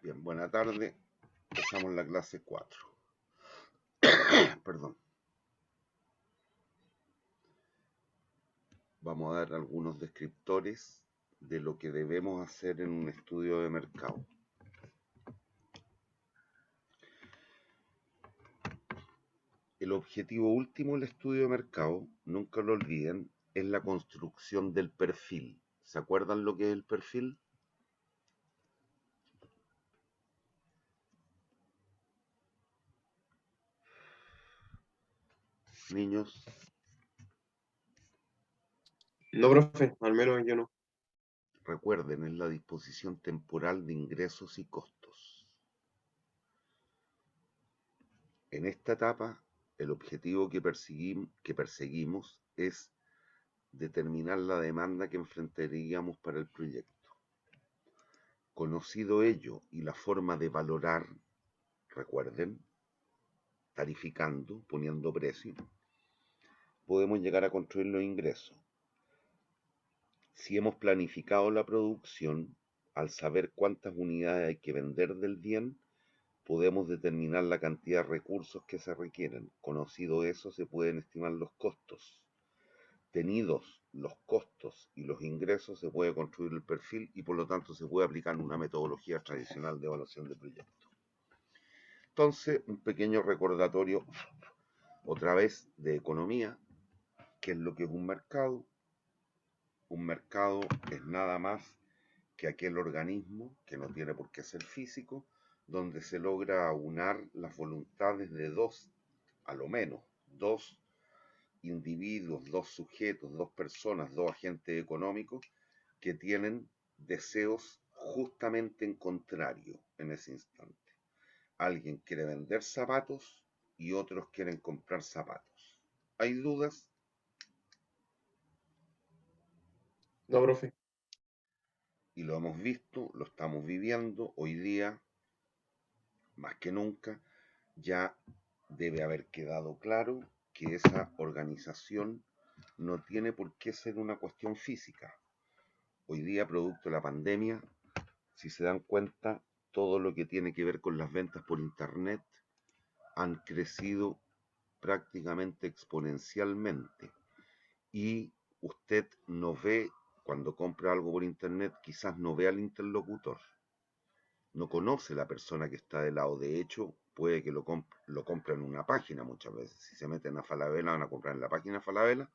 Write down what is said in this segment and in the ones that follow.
Bien, buena tarde. Empezamos la clase 4. Perdón. Vamos a dar algunos descriptores de lo que debemos hacer en un estudio de mercado. El objetivo último del estudio de mercado, nunca lo olviden, es la construcción del perfil. ¿Se acuerdan lo que es el perfil? Niños, No, profe, al menos yo no. recuerden, es la disposición temporal de ingresos y costos. En esta etapa, el objetivo que perseguimos es determinar la demanda que enfrentaríamos para el proyecto. Conocido ello y la forma de valorar, recuerden, tarificando, poniendo precio, podemos llegar a construir los ingresos. Si hemos planificado la producción, al saber cuántas unidades hay que vender del bien, podemos determinar la cantidad de recursos que se requieren. Conocido eso, se pueden estimar los costos. Tenidos los costos y los ingresos, se puede construir el perfil y por lo tanto se puede aplicar una metodología tradicional de evaluación de proyectos. Entonces, un pequeño recordatorio, otra vez, de economía, qué es lo que es un mercado. Un mercado es nada más que aquel organismo, que no tiene por qué ser físico, donde se logra aunar las voluntades de dos, a lo menos, dos individuos, dos sujetos, dos personas, dos agentes económicos que tienen deseos justamente en contrario en ese instante. Alguien quiere vender zapatos y otros quieren comprar zapatos. ¿Hay dudas? No, profe. Y lo hemos visto, lo estamos viviendo hoy día, más que nunca, ya debe haber quedado claro que esa organización no tiene por qué ser una cuestión física. Hoy día, producto de la pandemia, si se dan cuenta, todo lo que tiene que ver con las ventas por Internet han crecido prácticamente exponencialmente. Y usted no ve, cuando compra algo por Internet, quizás no ve al interlocutor. No conoce la persona que está de lado. De hecho, puede que lo compre en una página muchas veces. Si se meten a Falabella, van a comprar en la página Falabella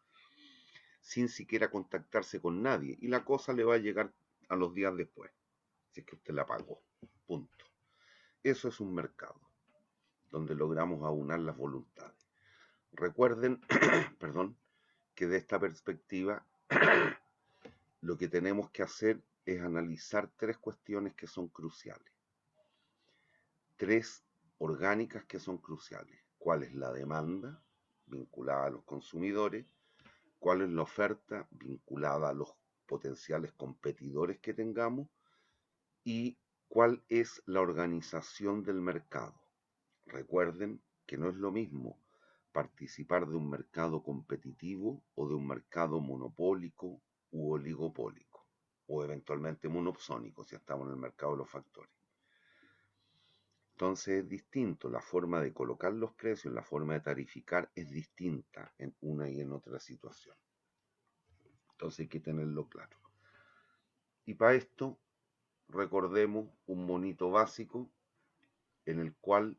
sin siquiera contactarse con nadie. Y la cosa le va a llegar a los días después, si es que usted la pagó. Punto. Eso es un mercado, donde logramos aunar las voluntades. Recuerden, perdón, que de esta perspectiva lo que tenemos que hacer es analizar tres cuestiones que son cruciales. Tres orgánicas que son cruciales. ¿Cuál es la demanda vinculada a los consumidores? ¿Cuál es la oferta vinculada a los potenciales competidores que tengamos? ¿Y cuál es la organización del mercado? Recuerden que no es lo mismo participar de un mercado competitivo o de un mercado monopólico u oligopólico, o eventualmente monopsónico si estamos en el mercado de los factores. Entonces es distinto, la forma de colocar los precios, la forma de tarificar es distinta en una y en otra situación. Entonces hay que tenerlo claro. Y para esto recordemos un monito básico en el cual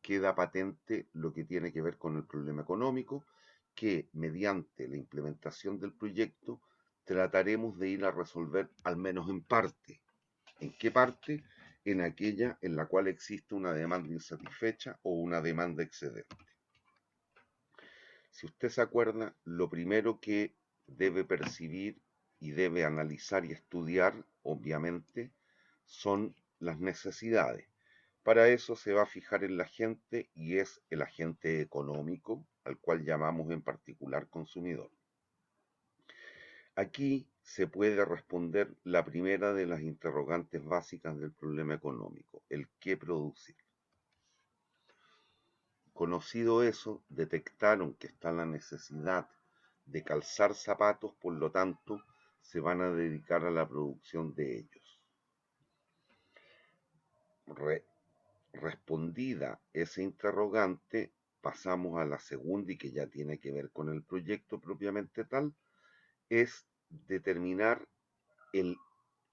queda patente lo que tiene que ver con el problema económico, que mediante la implementación del proyecto trataremos de ir a resolver al menos en parte. ¿En qué parte? En aquella en la cual existe una demanda insatisfecha o una demanda excedente. Si usted se acuerda, lo primero que debe percibir y debe analizar y estudiar, obviamente, son las necesidades. Para eso se va a fijar en la gente y es el agente económico, al cual llamamos en particular consumidor. Aquí se puede responder la primera de las interrogantes básicas del problema económico, el qué producir. Conocido eso, detectaron que está la necesidad de calzar zapatos, por lo tanto, se van a dedicar a la producción de ellos. respondida ese interrogante, pasamos a la segunda y que ya tiene que ver con el proyecto propiamente tal, es determinar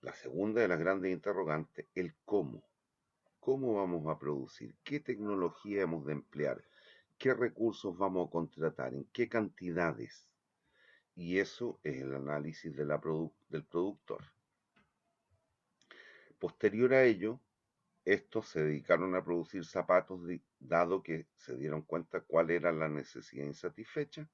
la segunda de las grandes interrogantes, el cómo. ¿Cómo vamos a producir? ¿Qué tecnología hemos de emplear? ¿Qué recursos vamos a contratar? ¿En qué cantidades? Y eso es el análisis del productor. Posterior a ello, estos se dedicaron a producir zapatos dado que se dieron cuenta cuál era la necesidad insatisfecha.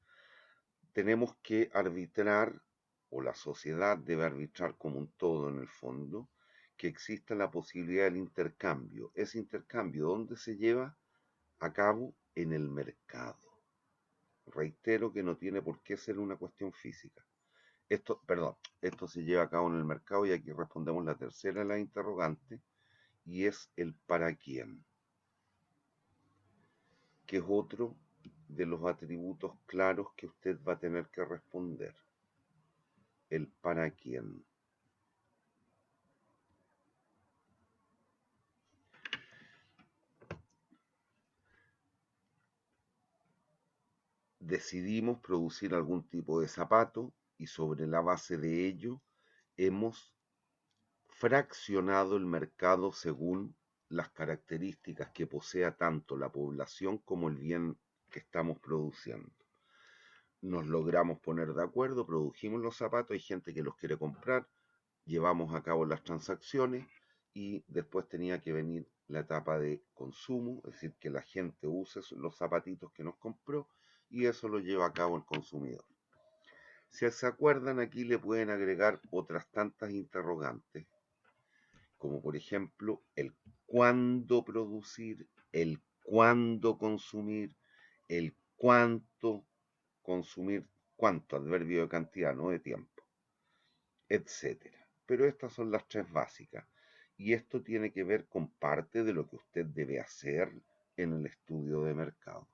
Tenemos que arbitrar, o la sociedad debe arbitrar como un todo en el fondo, que exista la posibilidad del intercambio. Ese intercambio, ¿dónde se lleva a cabo? En el mercado. Reitero que no tiene por qué ser una cuestión física. Esto se lleva a cabo en el mercado y aquí respondemos la tercera de la interrogante y es el para quién, que es otro de los atributos claros que usted va a tener que responder. El para quién. Decidimos producir algún tipo de zapato y sobre la base de ello hemos fraccionado el mercado según las características que posea tanto la población como el bien que estamos produciendo. Nos logramos poner de acuerdo, produjimos los zapatos, hay gente que los quiere comprar, llevamos a cabo las transacciones y después tenía que venir la etapa de consumo, es decir, que la gente use los zapatitos que nos compró y eso lo lleva a cabo el consumidor. Si se acuerdan, aquí le pueden agregar otras tantas interrogantes, como por ejemplo el cuándo producir, el cuándo consumir, el cuánto consumir, cuánto, adverbio de cantidad, no de tiempo, etcétera. Pero estas son las tres básicas. Y esto tiene que ver con parte de lo que usted debe hacer en el estudio de mercado.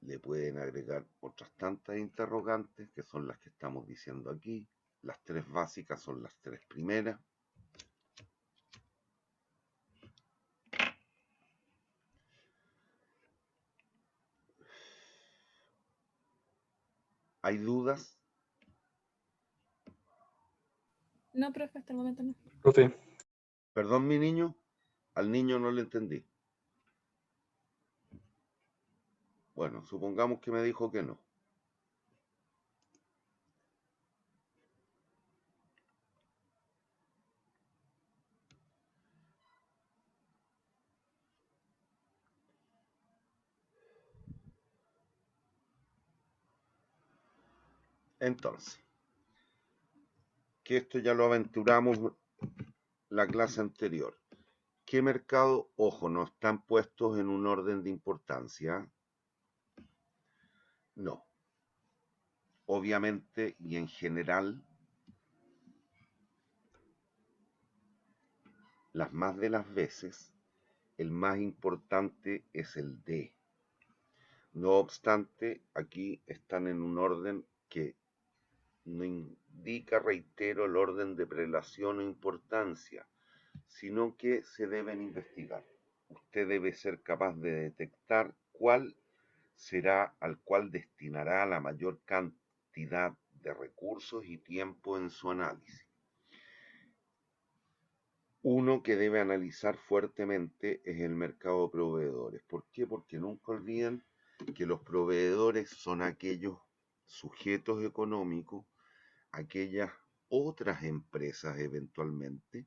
Le pueden agregar otras tantas interrogantes, que son las que estamos diciendo aquí. Las tres básicas son las tres primeras. ¿Hay dudas? No, profe, hasta el momento no. Profe, Perdón, mi niño, al niño no le entendí. Bueno, supongamos que me dijo que no. Entonces, que esto ya lo aventuramos la clase anterior. ¿Qué mercado? Ojo, no están puestos en un orden de importancia. No. Obviamente y en general, las más de las veces, el más importante es el D. No obstante, aquí están en un orden que no indica, reitero, el orden de prelación o importancia, sino que se deben investigar. Usted debe ser capaz de detectar cuál será al cual destinará la mayor cantidad de recursos y tiempo en su análisis. Uno que debe analizar fuertemente es el mercado de proveedores. ¿Por qué? Porque nunca olviden que los proveedores son aquellos sujetos económicos, aquellas otras empresas eventualmente,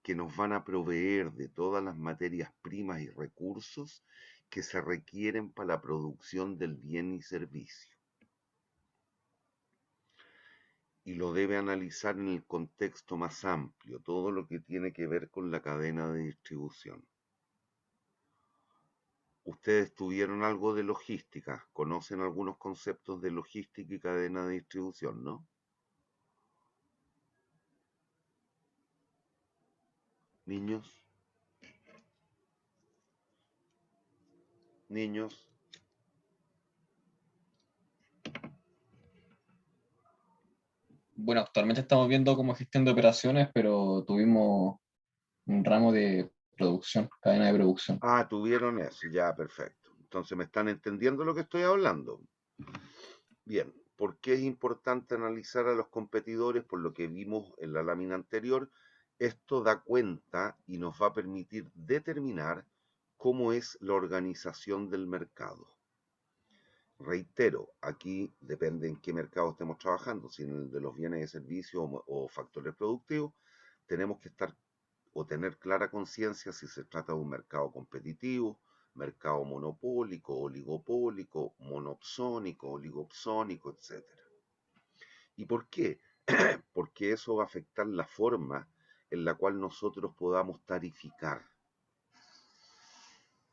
que nos van a proveer de todas las materias primas y recursos que se requieren para la producción del bien y servicio. Y lo debe analizar en el contexto más amplio, todo lo que tiene que ver con la cadena de distribución. Ustedes tuvieron algo de logística, conocen algunos conceptos de logística y cadena de distribución, ¿no? Niños, niños, Bueno, actualmente estamos viendo como gestión de operaciones, pero tuvimos un ramo de producción, cadena de producción. Ah, tuvieron eso, ya, perfecto. Entonces me están entendiendo lo que estoy hablando. Bien, ¿por qué es importante analizar a los competidores? Por lo que vimos en la lámina anterior, esto da cuenta y nos va a permitir determinar cómo es la organización del mercado. Reitero, aquí depende en qué mercado estemos trabajando, si en el de los bienes y servicios o factores productivos, tenemos que estar o tener clara conciencia si se trata de un mercado competitivo, mercado monopólico, oligopólico, monopsónico, oligopsónico, etc. ¿Y por qué? Porque eso va a afectar la forma en la cual nosotros podamos tarificar.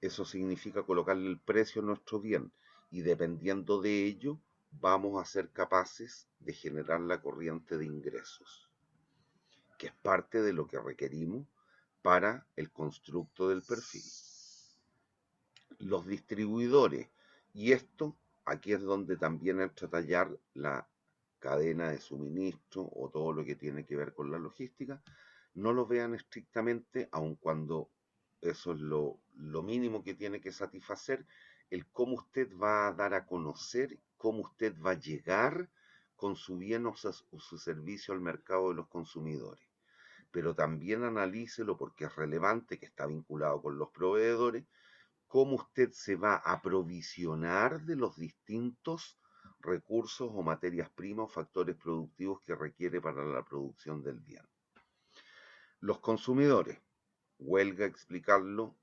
Eso significa colocarle el precio a nuestro bien y dependiendo de ello vamos a ser capaces de generar la corriente de ingresos, que es parte de lo que requerimos para el constructo del perfil. Los distribuidores, y esto aquí es donde también entra a tallar la cadena de suministro o todo lo que tiene que ver con la logística, no lo vean estrictamente, aun cuando eso es lo mínimo que tiene que satisfacer, el cómo usted va a dar a conocer, cómo usted va a llegar con su bien o su servicio al mercado de los consumidores. Pero también analícelo porque es relevante, que está vinculado con los proveedores, cómo usted se va a aprovisionar de los distintos recursos o materias primas o factores productivos que requiere para la producción del bien. Los consumidores, huelga explicarlo,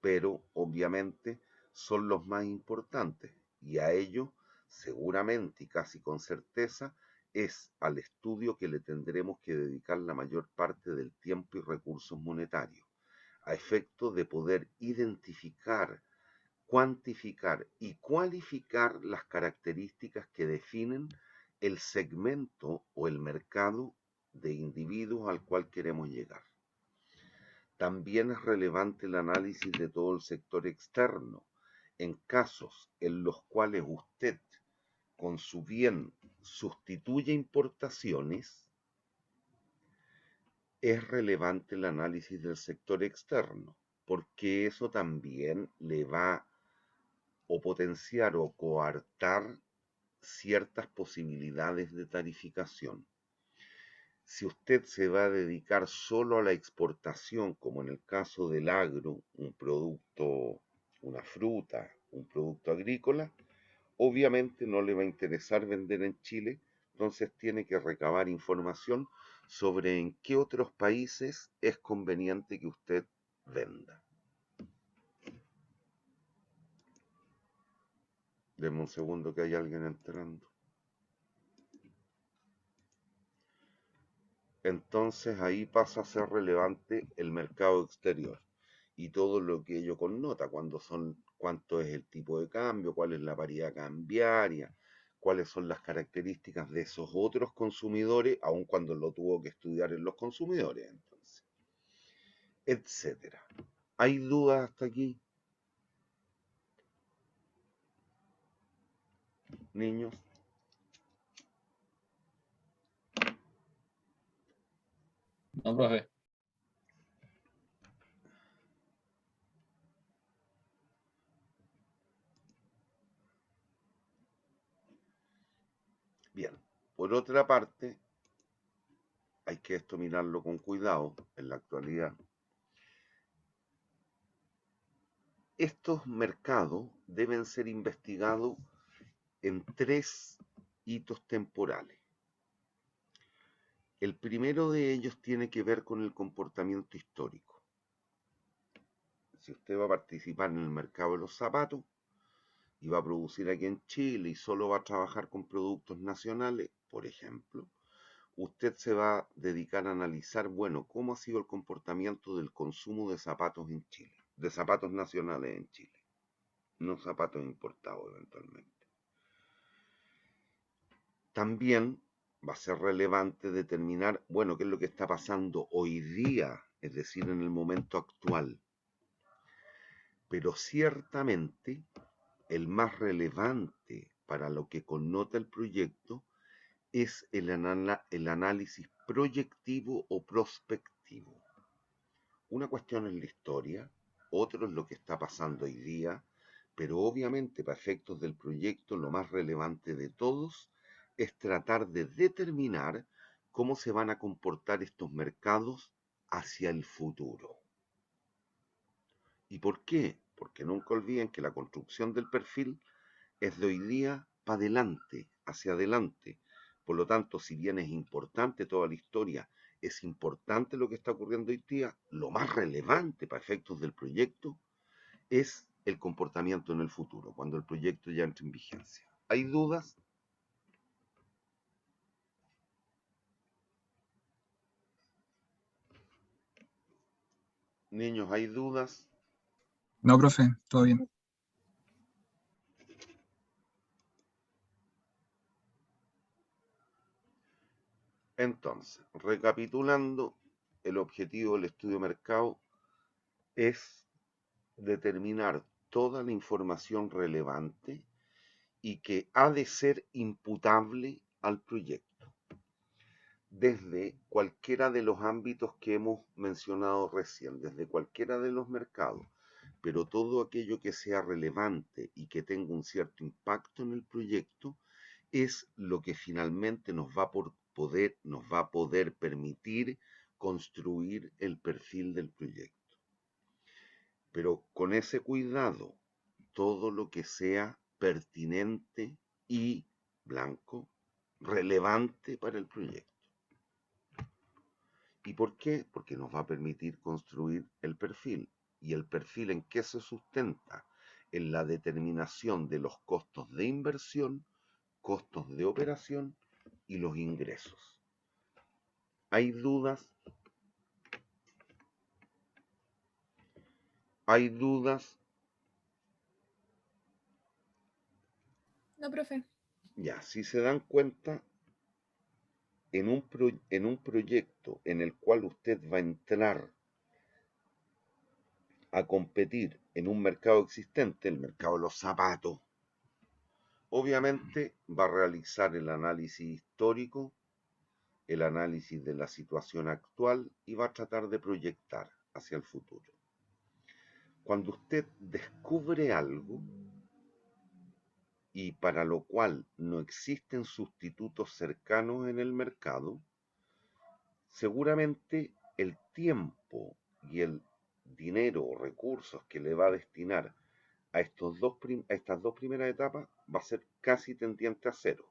pero obviamente son los más importantes y a ello seguramente y casi con certeza es al estudio que le tendremos que dedicar la mayor parte del tiempo y recursos monetarios, a efecto de poder identificar, cuantificar y cualificar las características que definen el segmento o el mercado de individuos al cual queremos llegar. También es relevante el análisis de todo el sector externo, en casos en los cuales usted con su bien sustituye importaciones, es relevante el análisis del sector externo, porque eso también le va o potenciar o coartar ciertas posibilidades de tarificación. Si usted se va a dedicar solo a la exportación, como en el caso del agro, un producto, una fruta, un producto agrícola, obviamente no le va a interesar vender en Chile, entonces tiene que recabar información sobre en qué otros países es conveniente que usted venda. Deme un segundo que hay alguien entrando. Entonces ahí pasa a ser relevante el mercado exterior y todo lo que ello connota, cuánto es el tipo de cambio, cuál es la paridad cambiaria, cuáles son las características de esos otros consumidores, aun cuando lo tuvo que estudiar en los consumidores, entonces, etcétera. ¿Hay dudas hasta aquí, niños? No, profe. Bien, por otra parte, hay que esto mirarlo con cuidado en la actualidad. Estos mercados deben ser investigados en 3 hitos temporales. El primero de ellos tiene que ver con el comportamiento histórico. Si usted va a participar en el mercado de los zapatos y va a producir aquí en Chile y solo va a trabajar con productos nacionales, por ejemplo, usted se va a dedicar a analizar, bueno, cómo ha sido el comportamiento del consumo de zapatos en Chile, de zapatos nacionales en Chile, no zapatos importados eventualmente. También va a ser relevante determinar, bueno, qué es lo que está pasando hoy día, es decir, en el momento actual. Pero ciertamente el más relevante para lo que connota el proyecto es el análisis proyectivo o prospectivo. Una cuestión es la historia, otro es lo que está pasando hoy día, pero obviamente para efectos del proyecto lo más relevante de todos es tratar de determinar cómo se van a comportar estos mercados hacia el futuro. ¿Y por qué? Porque nunca olviden que la construcción del perfil es de hoy día para adelante, hacia adelante. Por lo tanto, si bien es importante toda la historia, es importante lo que está ocurriendo hoy día, lo más relevante para efectos del proyecto es el comportamiento en el futuro, cuando el proyecto ya entre en vigencia. ¿Hay dudas? Niños, ¿hay dudas? No, profe, todo bien. Entonces, recapitulando, el objetivo del estudio de mercado es determinar toda la información relevante y que ha de ser imputable al proyecto, desde cualquiera de los ámbitos que hemos mencionado recién, desde cualquiera de los mercados, pero todo aquello que sea relevante y que tenga un cierto impacto en el proyecto es lo que finalmente nos va a poder permitir construir el perfil del proyecto. Pero con ese cuidado, todo lo que sea pertinente y blanco, relevante para el proyecto. ¿Y por qué? Porque nos va a permitir construir el perfil. ¿Y el perfil en qué se sustenta? En la determinación de los costos de inversión, costos de operación y los ingresos. ¿Hay dudas? ¿Hay dudas? No, profe. Ya, si se dan cuenta, en un proyecto en el cual usted va a entrar a competir en un mercado existente, el mercado de los zapatos, obviamente va a realizar el análisis histórico, el análisis de la situación actual y va a tratar de proyectar hacia el futuro. Cuando usted descubre algo y para lo cual no existen sustitutos cercanos en el mercado, seguramente el tiempo y el dinero o recursos que le va a destinar a estas dos primeras etapas va a ser casi tendiente a cero,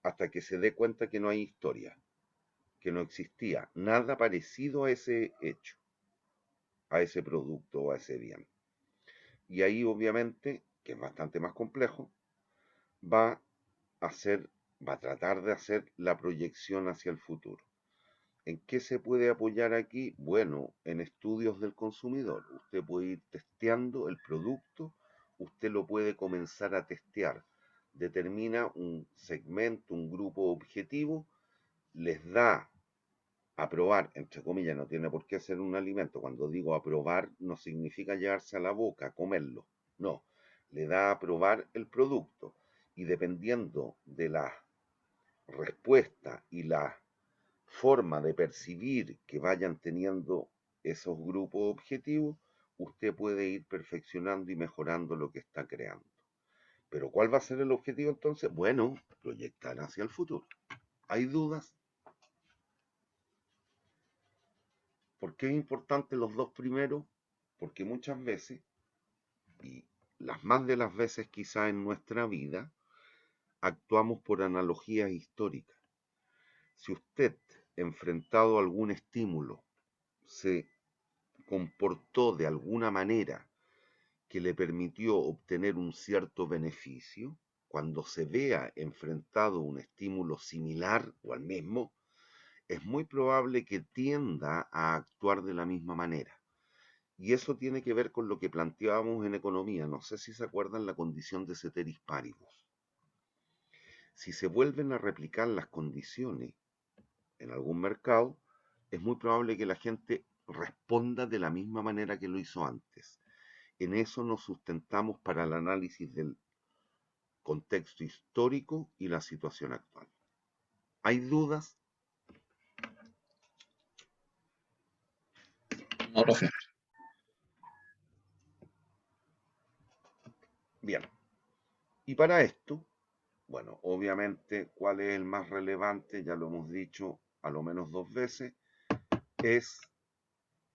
hasta que se dé cuenta que no hay historia, que no existía nada parecido a ese hecho, a ese producto o a ese bien. Y ahí obviamente, que es bastante más complejo, va va a tratar de hacer la proyección hacia el futuro. ¿En qué se puede apoyar aquí? Bueno, en estudios del consumidor. Usted puede ir testeando el producto, usted lo puede comenzar a testear. Determina un segmento, un grupo objetivo, les da a probar, entre comillas, no tiene por qué ser un alimento. Cuando digo a probar, no significa llevarse a la boca, comerlo. No, le da a probar el producto. Y dependiendo de la respuesta y la forma de percibir que vayan teniendo esos grupos objetivos, usted puede ir perfeccionando y mejorando lo que está creando. Pero ¿cuál va a ser el objetivo entonces? Bueno, proyectar hacia el futuro. ¿Hay dudas? ¿Por qué es importante los dos primeros? Porque muchas veces, y las más de las veces quizá en nuestra vida, actuamos por analogías históricas. Si usted, enfrentado a algún estímulo, se comportó de alguna manera que le permitió obtener un cierto beneficio, cuando se vea enfrentado a un estímulo similar o al mismo, es muy probable que tienda a actuar de la misma manera. Y eso tiene que ver con lo que planteábamos en economía. No sé si se acuerdan la condición de ceteris paribus. Si se vuelven a replicar las condiciones en algún mercado, es muy probable que la gente responda de la misma manera que lo hizo antes. En eso nos sustentamos para el análisis del contexto histórico y la situación actual. ¿Hay dudas? No, profe. Bien. Y para esto, bueno, obviamente, ¿cuál es el más relevante? Ya lo hemos dicho a lo menos 2 veces, es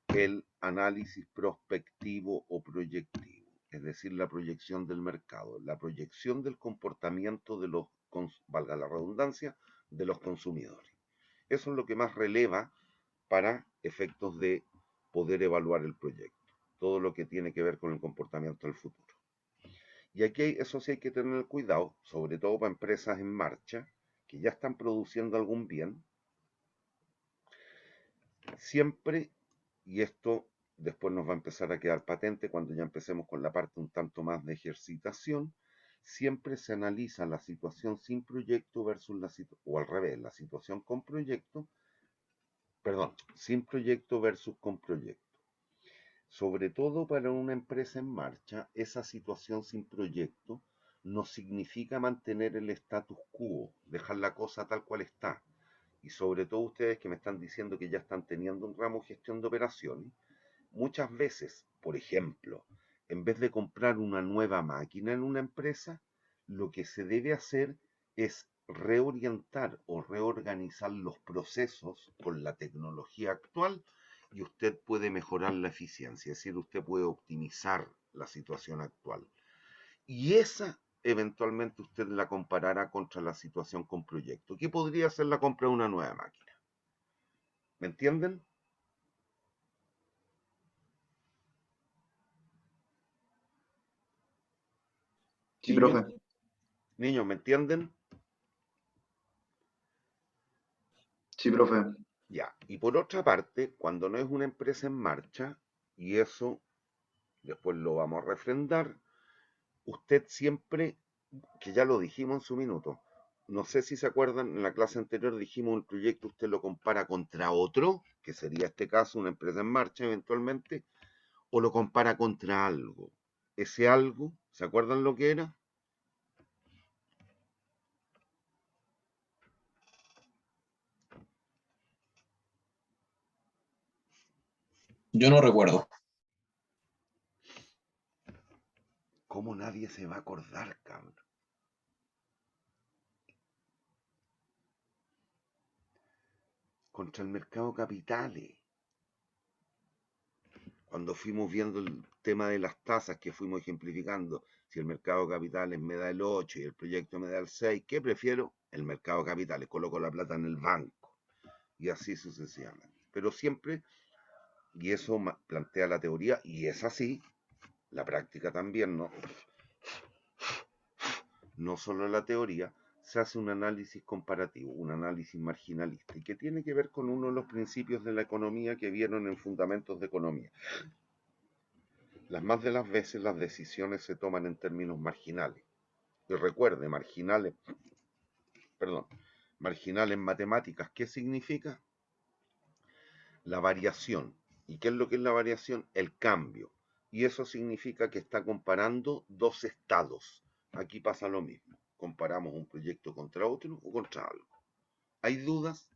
el análisis prospectivo o proyectivo, es decir, la proyección del mercado, la proyección del comportamiento de los, valga la redundancia, de los consumidores. Eso es lo que más releva para efectos de poder evaluar el proyecto, todo lo que tiene que ver con el comportamiento del futuro. Y aquí eso sí hay que tener cuidado, sobre todo para empresas en marcha, que ya están produciendo algún bien. Siempre, y esto después nos va a empezar a quedar patente cuando ya empecemos con la parte un tanto más de ejercitación, siempre se analiza la situación sin proyecto versus la situación, o al revés, la situación con proyecto, perdón, sin proyecto versus con proyecto. Sobre todo para una empresa en marcha, esa situación sin proyecto no significa mantener el status quo, dejar la cosa tal cual está. Y sobre todo ustedes que me están diciendo que ya están teniendo un ramo de gestión de operaciones, muchas veces, por ejemplo, en vez de comprar una nueva máquina en una empresa, lo que se debe hacer es reorientar o reorganizar los procesos con la tecnología actual y usted puede mejorar la eficiencia, es decir, usted puede optimizar la situación actual. Y esa eventualmente usted la comparará contra la situación con proyecto, que podría ser la compra de una nueva máquina. ¿Me entienden? Sí, Niños, profe. niños, ¿me entienden? Sí, profe. Ya. Y por otra parte, cuando no es una empresa en marcha, y eso después lo vamos a refrendar, usted siempre, que ya lo dijimos en su minuto, no sé si se acuerdan, en la clase anterior dijimos el proyecto usted lo compara contra otro, que sería este caso una empresa en marcha eventualmente, o lo compara contra algo. Ese algo, ¿se acuerdan lo que era? Yo no recuerdo. ¿Cómo nadie se va a acordar, cabrón? Contra el mercado de capitales. Cuando fuimos viendo el tema de las tasas que fuimos ejemplificando, si el mercado de capitales me da el 8 y el proyecto me da el 6, ¿qué prefiero? El mercado de capitales, coloco la plata en el banco y así sucesivamente. Pero siempre, y eso plantea la teoría, y es así, la práctica también, ¿no? No solo la teoría, se hace un análisis comparativo, un análisis marginalista, y que tiene que ver con uno de los principios de la economía que vieron en Fundamentos de Economía. Las más de las veces las decisiones se toman en términos marginales. Y recuerde, marginal en matemáticas, ¿qué significa? La variación. ¿Y qué es lo que es la variación? El cambio. Y eso significa que está comparando dos estados. Aquí pasa lo mismo. Comparamos un proyecto contra otro o contra algo. ¿Hay dudas?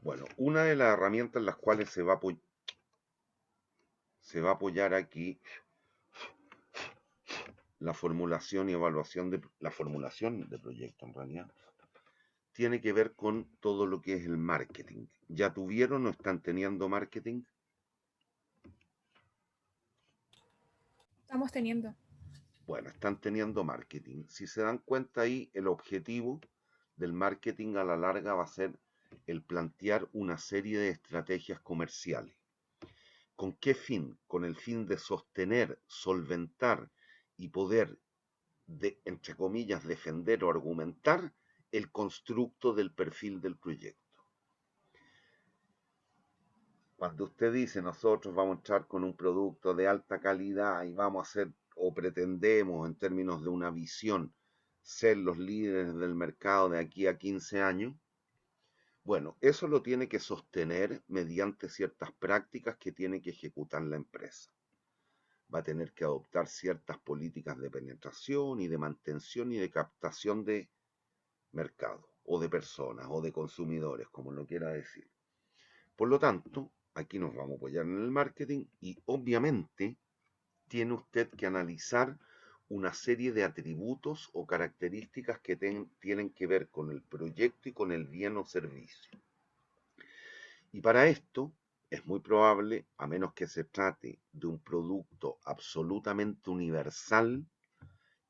Bueno, una de las herramientas en las cuales se va a apoyar aquí la formulación y evaluación de la formulación de proyecto en realidad tiene que ver con todo lo que es el marketing. ¿Ya tuvieron o están teniendo marketing? Estamos teniendo. Bueno, están teniendo marketing. Si se dan cuenta ahí, el objetivo del marketing a la larga va a ser el plantear una serie de estrategias comerciales. ¿Con qué fin? Con el fin de sostener, solventar y poder, entre comillas, defender o argumentar el constructo del perfil del proyecto. Cuando usted dice nosotros vamos a entrar con un producto de alta calidad y vamos a ser o pretendemos en términos de una visión ser los líderes del mercado de aquí a 15 años, bueno, eso lo tiene que sostener mediante ciertas prácticas que tiene que ejecutar la empresa. va a tener que adoptar ciertas políticas de penetración y de mantención y de captación de mercado, o de personas, o de consumidores, como lo quiera decir. Por lo tanto, aquí nos vamos a apoyar en el marketing y obviamente tiene usted que analizar una serie de atributos o características que tienen que ver con el proyecto y con el bien o servicio. Y para esto es muy probable, a menos que se trate de un producto absolutamente universal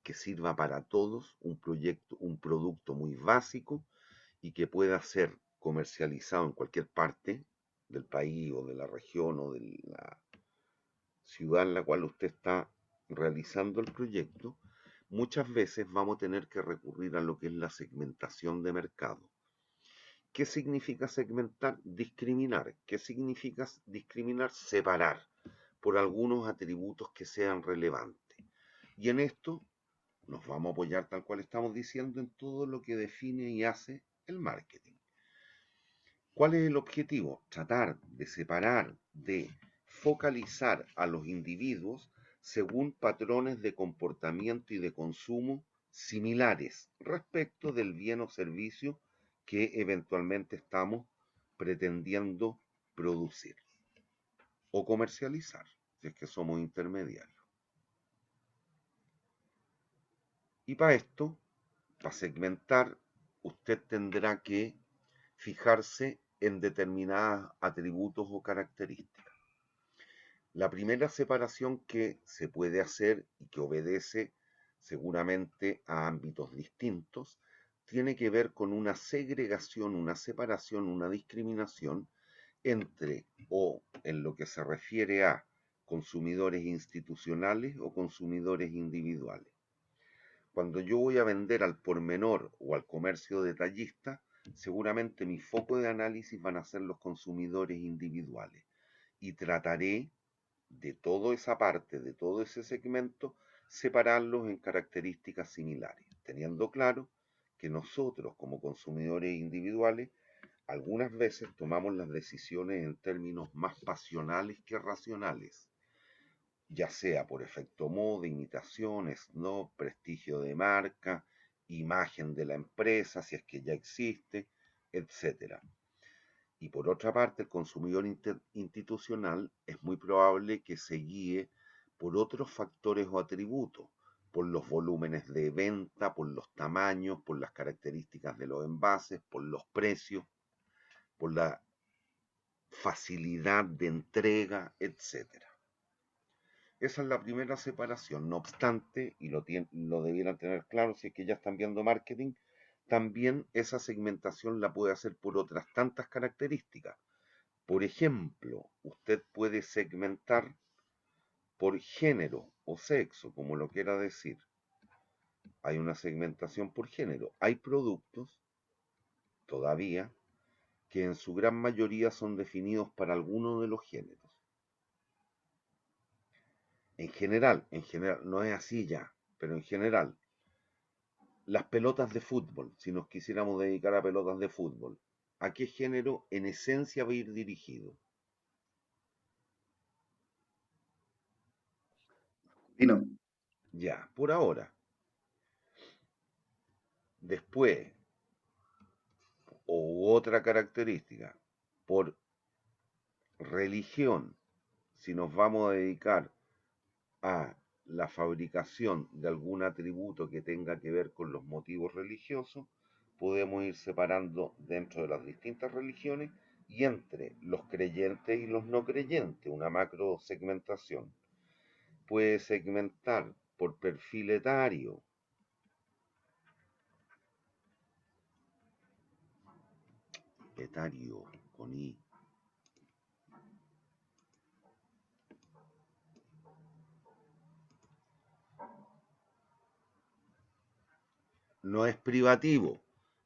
que sirva para todos, un producto muy básico y que pueda ser comercializado en cualquier parte del país o de la región o de la ciudad en la cual usted está realizando el proyecto, muchas veces vamos a tener que recurrir a lo que es la segmentación de mercado. ¿Qué significa segmentar? Discriminar. ¿Qué significa discriminar? Separar por algunos atributos que sean relevantes. Y en esto nos vamos a apoyar, tal cual estamos diciendo, en todo lo que define y hace el marketing. ¿Cuál es el objetivo? Tratar de separar, de focalizar a los individuos según patrones de comportamiento y de consumo similares respecto del bien o servicio que eventualmente estamos pretendiendo producir o comercializar, si es que somos intermediarios. Y para esto, para segmentar, usted tendrá que fijarse en determinados atributos o características. La primera separación que se puede hacer y que obedece seguramente a ámbitos distintos tiene que ver con una segregación, una separación, una discriminación entre o en lo que se refiere a consumidores institucionales o consumidores individuales. Cuando yo voy a vender al por menor o al comercio detallista, seguramente mi foco de análisis van a ser los consumidores individuales y trataré de toda esa parte, de todo ese segmento, separarlos en características similares, teniendo claro que nosotros como consumidores individuales algunas veces tomamos las decisiones en términos más pasionales que racionales, ya sea por efecto moda, imitación, snob, prestigio de marca, imagen de la empresa, si es que ya existe, etc. Y por otra parte, el consumidor institucional es muy probable que se guíe por otros factores o atributos, por los volúmenes de venta, por los tamaños, por las características de los envases, por los precios, por la facilidad de entrega, etc. Esa es la primera separación. No obstante, y lo debieran tener claro si es que ya están viendo marketing, también esa segmentación la puede hacer por otras tantas características. Por ejemplo, usted puede segmentar por género o sexo, como lo quiera decir. Hay una segmentación por género. Hay productos, todavía, que en su gran mayoría son definidos para alguno de los géneros. En general, no es así ya, pero en general, las pelotas de fútbol, si nos quisiéramos dedicar a pelotas de fútbol, ¿a qué género en esencia va a ir dirigido? Vino. Ya, por ahora. Después, o otra característica, por religión, si nos vamos a dedicar a la fabricación de algún atributo que tenga que ver con los motivos religiosos, podemos ir separando dentro de las distintas religiones y entre los creyentes y los no creyentes, una macro segmentación. Puede segmentar por perfil etario, etario con I, no es privativo,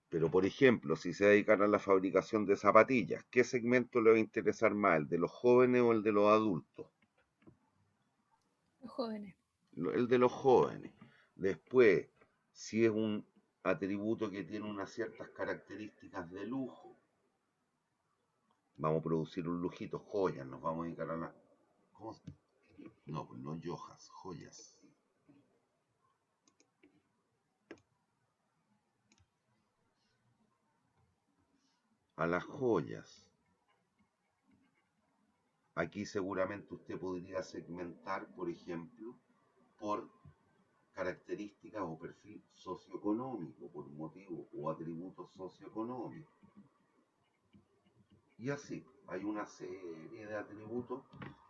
pero por ejemplo, si se dedican a la fabricación de zapatillas, ¿qué segmento le va a interesar más, el de los jóvenes o el de los adultos? Los jóvenes. El de los jóvenes. Después, si es un atributo que tiene unas ciertas características de lujo, vamos a producir un lujito, joyas, nos vamos a dedicar a la... No, pues no joyas, joyas. A las joyas. Aquí seguramente usted podría segmentar, por ejemplo, por características o perfil socioeconómico, por motivo o atributos socioeconómicos. Y así, hay una serie de atributos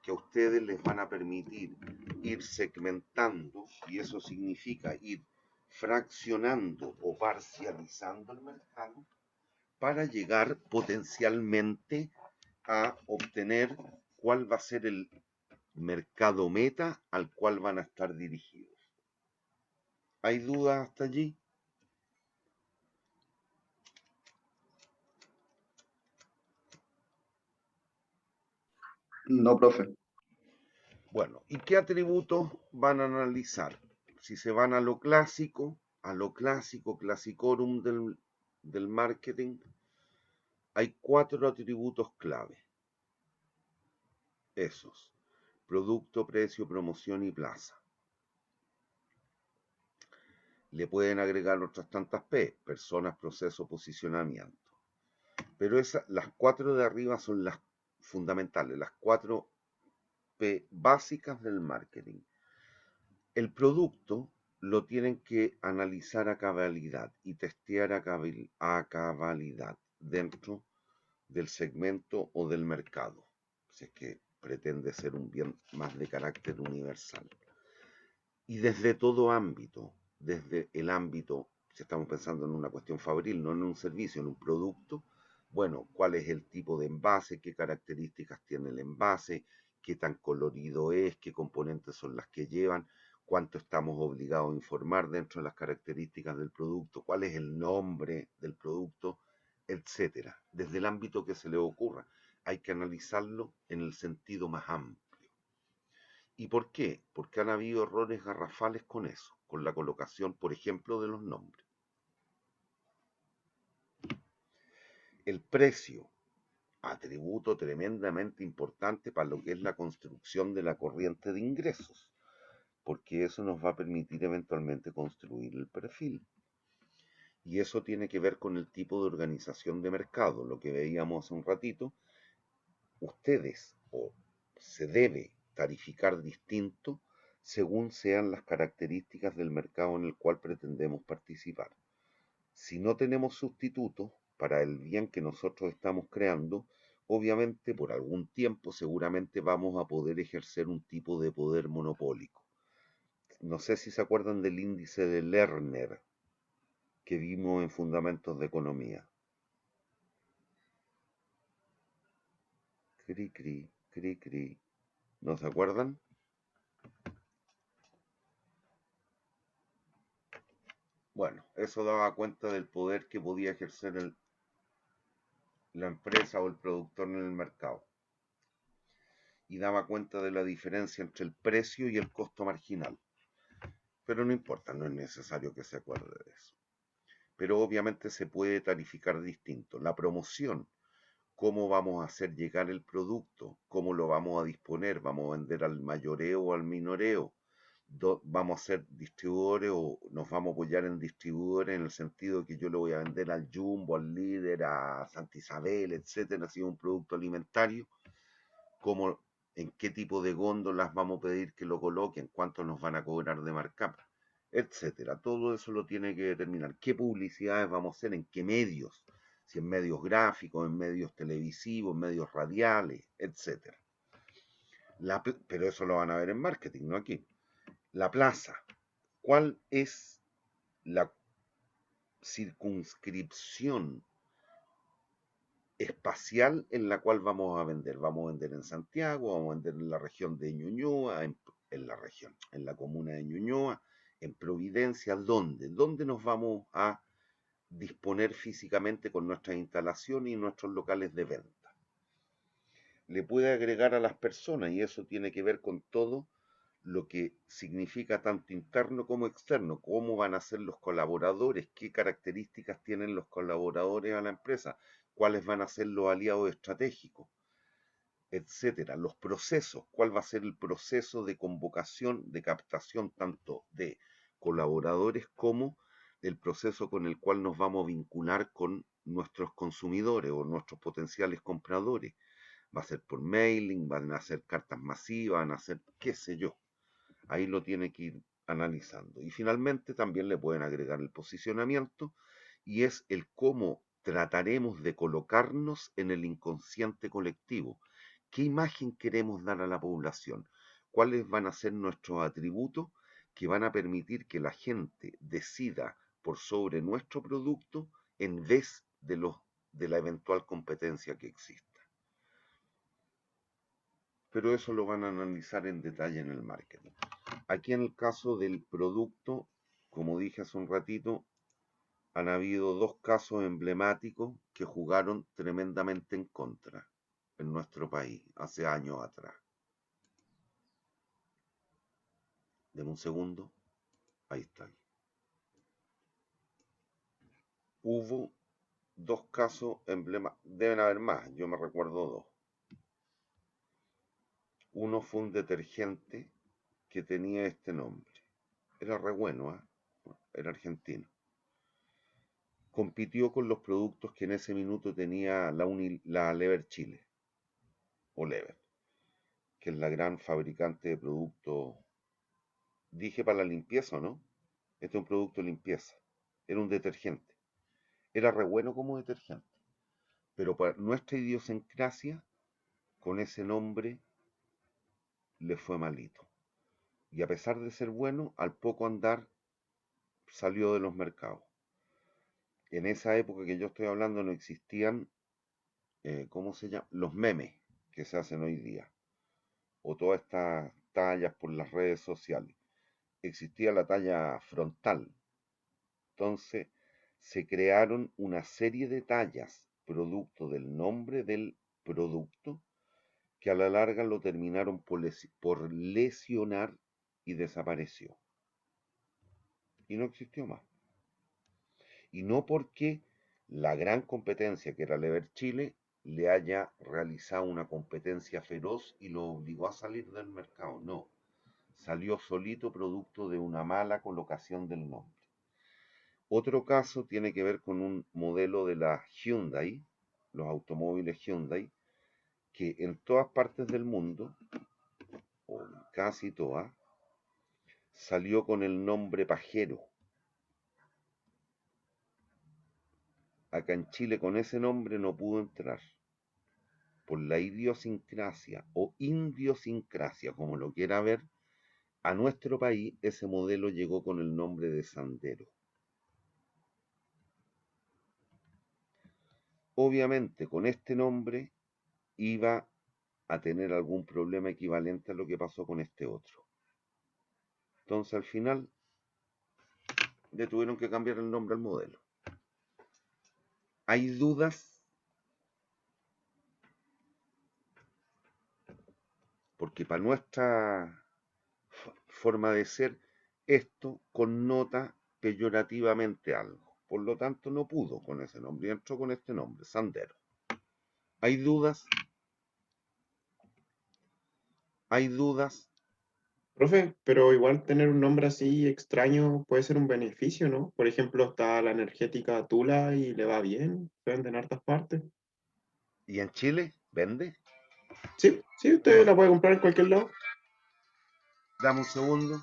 que a ustedes les van a permitir ir segmentando, y eso significa ir fraccionando o parcializando el mercado para llegar potencialmente a obtener cuál va a ser el mercado meta al cual van a estar dirigidos. ¿Hay dudas hasta allí? No, profe. Bueno, ¿y qué atributos van a analizar? Si se van a lo clásico, clasicorum del marketing, hay 4 atributos clave. Esos: producto, precio, promoción y plaza. Le pueden agregar otras tantas P: personas, proceso, posicionamiento. Pero las 4 de arriba son las fundamentales, las 4 P básicas del marketing. El producto lo tienen que analizar a cabalidad y testear a cabalidad dentro del segmento o del mercado, si es que pretende ser un bien más de carácter universal. Y desde todo ámbito, desde el ámbito, si estamos pensando en una cuestión fabril, no en un servicio, en un producto, bueno, cuál es el tipo de envase, qué características tiene el envase, qué tan colorido es, qué componentes son las que llevan, cuánto estamos obligados a informar dentro de las características del producto, cuál es el nombre del producto, etcétera. Desde el ámbito que se le ocurra, hay que analizarlo en el sentido más amplio. ¿Y por qué? Porque han habido errores garrafales con eso, con la colocación, por ejemplo, de los nombres. El precio, atributo tremendamente importante para lo que es la construcción de la corriente de ingresos, porque eso nos va a permitir eventualmente construir el perfil. Y eso tiene que ver con el tipo de organización de mercado, lo que veíamos hace un ratito. Ustedes, o se debe tarificar distinto según sean las características del mercado en el cual pretendemos participar. Si no tenemos sustitutos para el bien que nosotros estamos creando, obviamente por algún tiempo seguramente vamos a poder ejercer un tipo de poder monopólico. No sé si se acuerdan del índice de Lerner que vimos en Fundamentos de Economía. Cri, cri, cri, cri. ¿No se acuerdan? Bueno, eso daba cuenta del poder que podía ejercer la empresa o el productor en el mercado. Y daba cuenta de la diferencia entre el precio y el costo marginal. Pero no importa, no es necesario que se acuerde de eso. Pero obviamente se puede tarificar distinto. La promoción, cómo vamos a hacer llegar el producto, cómo lo vamos a disponer, vamos a vender al mayoreo o al minoreo, vamos a ser distribuidores o nos vamos a apoyar en distribuidores en el sentido de que yo le voy a vender al Jumbo, al Líder, a Santa Isabel, etcétera, si es un producto alimentario, cómo, en qué tipo de góndolas vamos a pedir que lo coloquen, cuánto nos van a cobrar de markup, etcétera. Todo eso lo tiene que determinar. ¿Qué publicidades vamos a hacer? ¿En qué medios? Si en medios gráficos, en medios televisivos, en medios radiales, etcétera. Pero eso lo van a ver en marketing, no aquí. La plaza. ¿Cuál es la circunscripción espacial en la cual vamos a vender? Vamos a vender en Santiago, vamos a vender en la región de Ñuñoa, en la comuna de Ñuñoa, en Providencia. ¿Dónde nos vamos a disponer físicamente con nuestras instalaciones y nuestros locales de venta? Le puede agregar a las personas, y eso tiene que ver con todo lo que significa tanto interno como externo, cómo van a ser los colaboradores, qué características tienen los colaboradores a la empresa, cuáles van a ser los aliados estratégicos, etcétera. Los procesos, cuál va a ser el proceso de convocación, de captación tanto de colaboradores como el proceso con el cual nos vamos a vincular con nuestros consumidores o nuestros potenciales compradores. Va a ser por mailing, van a ser cartas masivas, van a ser qué sé yo. Ahí lo tiene que ir analizando. Y finalmente también le pueden agregar el posicionamiento y es el cómo trataremos de colocarnos en el inconsciente colectivo. ¿Qué imagen queremos dar a la población? ¿Cuáles van a ser nuestros atributos que van a permitir que la gente decida por sobre nuestro producto en vez de la eventual competencia que exista? Pero eso lo van a analizar en detalle en el marketing. Aquí en el caso del producto, como dije hace un ratito, han habido dos casos emblemáticos que jugaron tremendamente en contra en nuestro país hace años atrás. Deme un segundo. Ahí está. Hubo dos casos emblemáticos. Deben haber más, yo me recuerdo dos. Uno fue un detergente que tenía este nombre. Era re bueno, era argentino. Compitió con los productos que en ese minuto tenía la Lever Chile, o Lever, que es la gran fabricante de productos, dije para la limpieza, ¿no? Este es un producto de limpieza, era un detergente, era re bueno como detergente, pero para nuestra idiosincrasia, con ese nombre, le fue malito. Y a pesar de ser bueno, al poco andar, salió de los mercados. En esa época que yo estoy hablando no existían, ¿cómo se llama? Los memes que se hacen hoy día, o todas estas tallas por las redes sociales. Existía la talla frontal. Entonces se crearon una serie de tallas, producto del nombre del producto, que a la larga lo terminaron por lesionar y desapareció. Y no existió más. Y no porque la gran competencia que era Lever Chile le haya realizado una competencia feroz y lo obligó a salir del mercado, no. Salió solito producto de una mala colocación del nombre. Otro caso tiene que ver con un modelo de la Hyundai, los automóviles Hyundai, que en todas partes del mundo, o casi todas, salió con el nombre Pajero. Acá en Chile con ese nombre no pudo entrar, por la idiosincrasia o indiosincrasia, como lo quiera ver. A nuestro país ese modelo llegó con el nombre de Sandero. Obviamente con este nombre iba a tener algún problema equivalente a lo que pasó con este otro. Entonces al final le tuvieron que cambiar el nombre al modelo. ¿Hay dudas? Porque para nuestra forma de ser, esto connota peyorativamente algo. Por lo tanto, no pudo con ese nombre y entró con este nombre, Sandero. ¿Hay dudas? ¿Hay dudas? Profe, pero igual tener un nombre así extraño puede ser un beneficio, ¿no? Por ejemplo, está la energética Tula y le va bien, se vende en hartas partes. ¿Y en Chile vende? Sí, sí, usted la puede comprar en cualquier lado. Dame un segundo.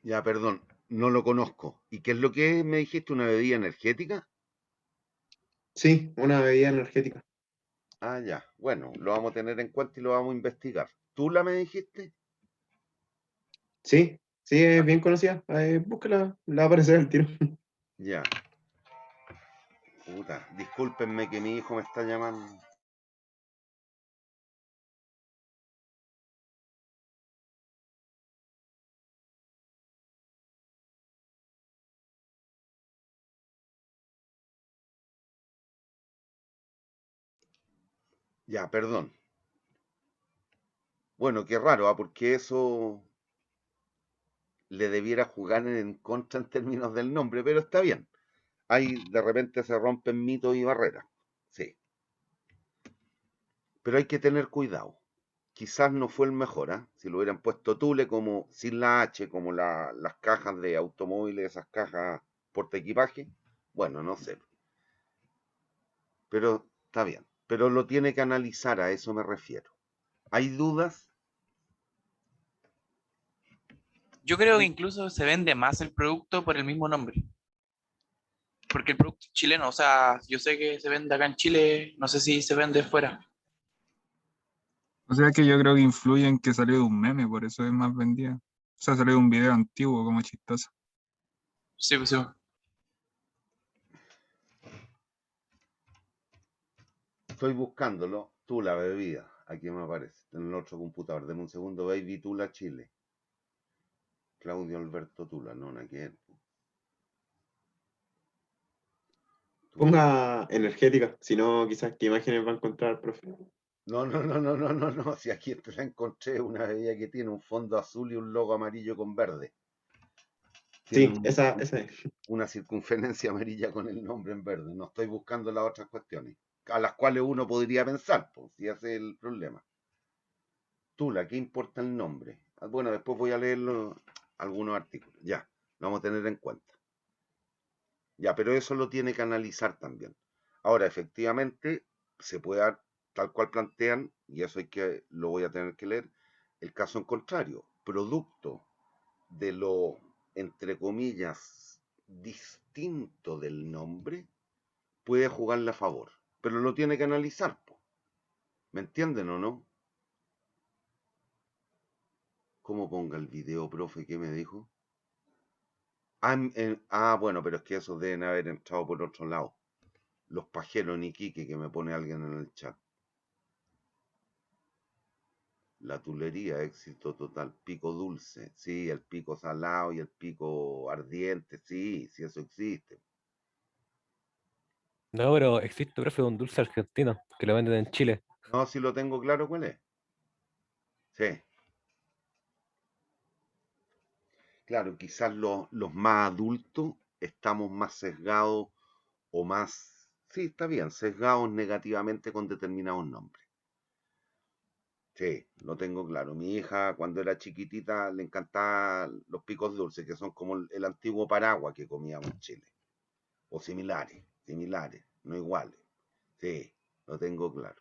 Ya, perdón, no lo conozco. ¿Y qué es lo que es? ¿Me dijiste una bebida energética? Sí, una bebida energética. Ah, ya. Bueno, lo vamos a tener en cuenta y lo vamos a investigar. ¿Tú la me dijiste? Sí, sí, es Ah, bien conocida. Búsquela, le va a aparecer al tiro. ya. Puta, discúlpenme que mi hijo me está llamando. Ya, perdón. Bueno, qué raro, porque eso le debiera jugar en contra en términos del nombre, pero está bien. Ahí de repente se rompen mitos y barreras. Sí, pero hay que tener cuidado. Quizás no fue el mejor, ¿ah? Si lo hubieran puesto Tule como sin la H, como las cajas de automóviles, esas cajas porta equipaje, bueno, no sé. Pero está bien. Pero lo tiene que analizar, a eso me refiero. ¿Hay dudas? Yo creo que incluso se vende más el producto por el mismo nombre. Porque el producto es chileno, o sea, yo sé que se vende acá en Chile, no sé si se vende fuera. O sea que yo creo que influye en que salió de un meme, por eso es más vendida. O sea, salió de un video antiguo, como chistoso. Sí, pues sí. Estoy buscándolo. Tula bebida. Aquí me aparece. En el otro computador. Deme un segundo. Baby Tula Chile. Claudio Alberto Tula. No, no quiero. Ponga energética, si no, quizás qué imágenes va a encontrar, profe. No, no, no, no, no, no, no. Si aquí te la encontré, una bebida que tiene un fondo azul y un logo amarillo con verde. Tiene Sí, esa es. una circunferencia amarilla con el nombre en verde. No estoy buscando las otras cuestiones, a las cuales uno podría pensar, pues, si ese es el problema. Tula, ¿qué importa el nombre? Bueno, después voy a leer algunos artículos. Ya, lo vamos a tener en cuenta. Ya, pero eso lo tiene que analizar también. Ahora, efectivamente, se puede dar, tal cual plantean, y eso lo voy a tener que leer, el caso en contrario, producto de lo, entre comillas, distinto del nombre, puede jugarle a favor, pero lo tiene que analizar, po. ¿Me entienden o no? ¿Cómo ponga el video, profe? ¿Qué me dijo? Bueno, pero es que esos deben haber entrado por otro lado. Los pajeros en Iquique que me pone alguien en el chat. La tulería, éxito total. Pico dulce, sí, el pico salado y el pico ardiente, sí, sí, eso existe. No, pero existe, profe, un dulce argentino que lo venden en Chile. No, si lo tengo claro cuál es. Sí, claro, quizás los más adultos estamos más sesgados o más, sí, está bien, sesgados negativamente con determinados nombres. Sí, lo tengo claro. Mi hija cuando era chiquitita le encantaban los picos dulces, que son como el antiguo paraguas que comíamos en Chile. O similares, similares, no iguales. Sí, lo tengo claro.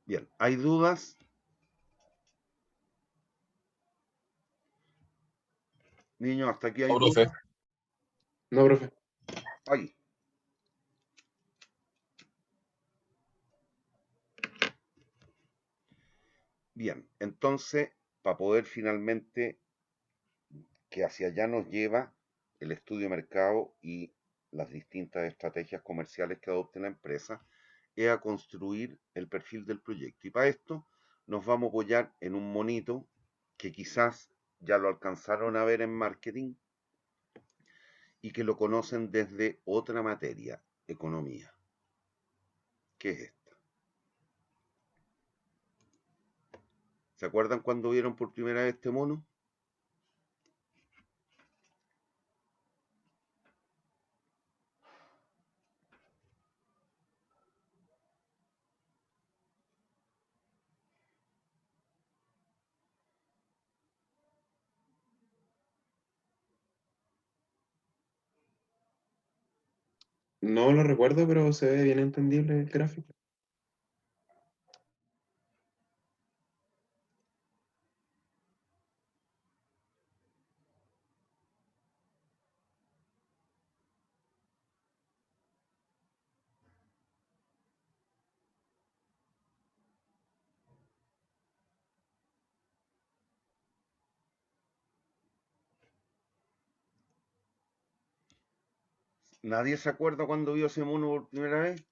Bien, ¿hay dudas? Niños, ¿hasta aquí hay No, profe. dudas? No, profe. Ahí. Bien, entonces, para poder finalmente que hacia allá nos lleva el estudio de mercado y las distintas estrategias comerciales que adopte la empresa, es a construir el perfil del proyecto. Y para esto nos vamos a apoyar en un monito que quizás ya lo alcanzaron a ver en marketing y que lo conocen desde otra materia, economía. ¿Qué es esta? ¿Se acuerdan cuando vieron por primera vez este mono? No lo recuerdo, pero se ve bien entendible el gráfico. ¿Nadie se acuerda cuando vio ese mono por primera vez?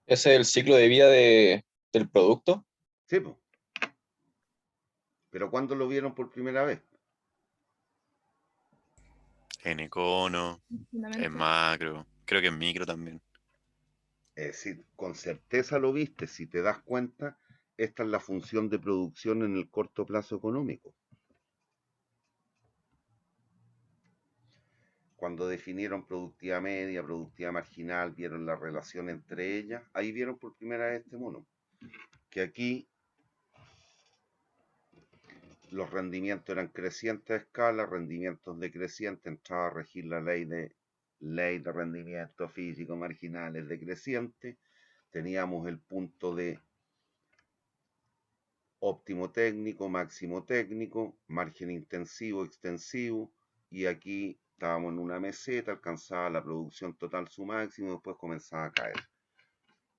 Ese es el ciclo de vida del producto. Sí, po. Pero ¿cuándo lo vieron por primera vez? En econo, en Fundamento. macro, creo que en micro también. Es decir, con certeza lo viste, si te das cuenta, esta es la función de producción en el corto plazo económico. Cuando definieron productividad media, productividad marginal, vieron la relación entre ellas, ahí vieron por primera vez este mono. Que aquí los rendimientos eran crecientes a escala, rendimientos decrecientes, entraba a regir la ley de rendimientos físicos marginales decrecientes, teníamos el punto de óptimo técnico, máximo técnico, margen intensivo, extensivo, y aquí estábamos en una meseta, alcanzaba la producción total su máximo, después comenzaba a caer.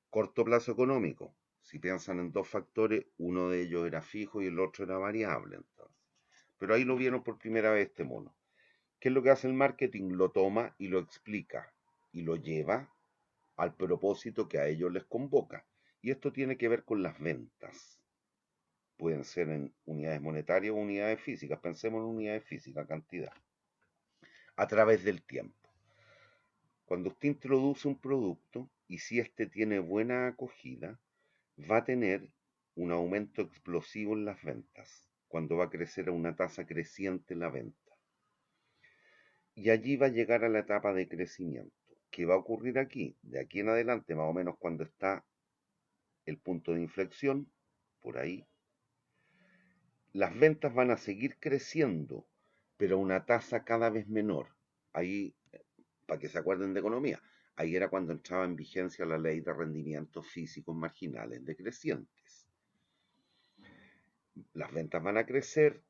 Corto plazo económico, si piensan en dos factores, uno de ellos era fijo y el otro era variable, entonces. Pero ahí lo vieron por primera vez este mono. ¿Qué es lo que hace el marketing? Lo toma y lo explica y lo lleva al propósito que a ellos les convoca. Y esto tiene que ver con las ventas. Pueden ser en unidades monetarias o unidades físicas. Pensemos en unidades físicas, cantidad. A través del tiempo. Cuando usted introduce un producto y si este tiene buena acogida, va a tener un aumento explosivo en las ventas, cuando va a crecer a una tasa creciente la venta. Y allí va a llegar a la etapa de crecimiento. ¿Qué va a ocurrir aquí? De aquí en adelante, más o menos cuando está el punto de inflexión, por ahí, las ventas van a seguir creciendo, pero a una tasa cada vez menor. Ahí, para que se acuerden de economía, ahí era cuando entraba en vigencia la ley de rendimientos físicos marginales decrecientes. Las ventas van a crecer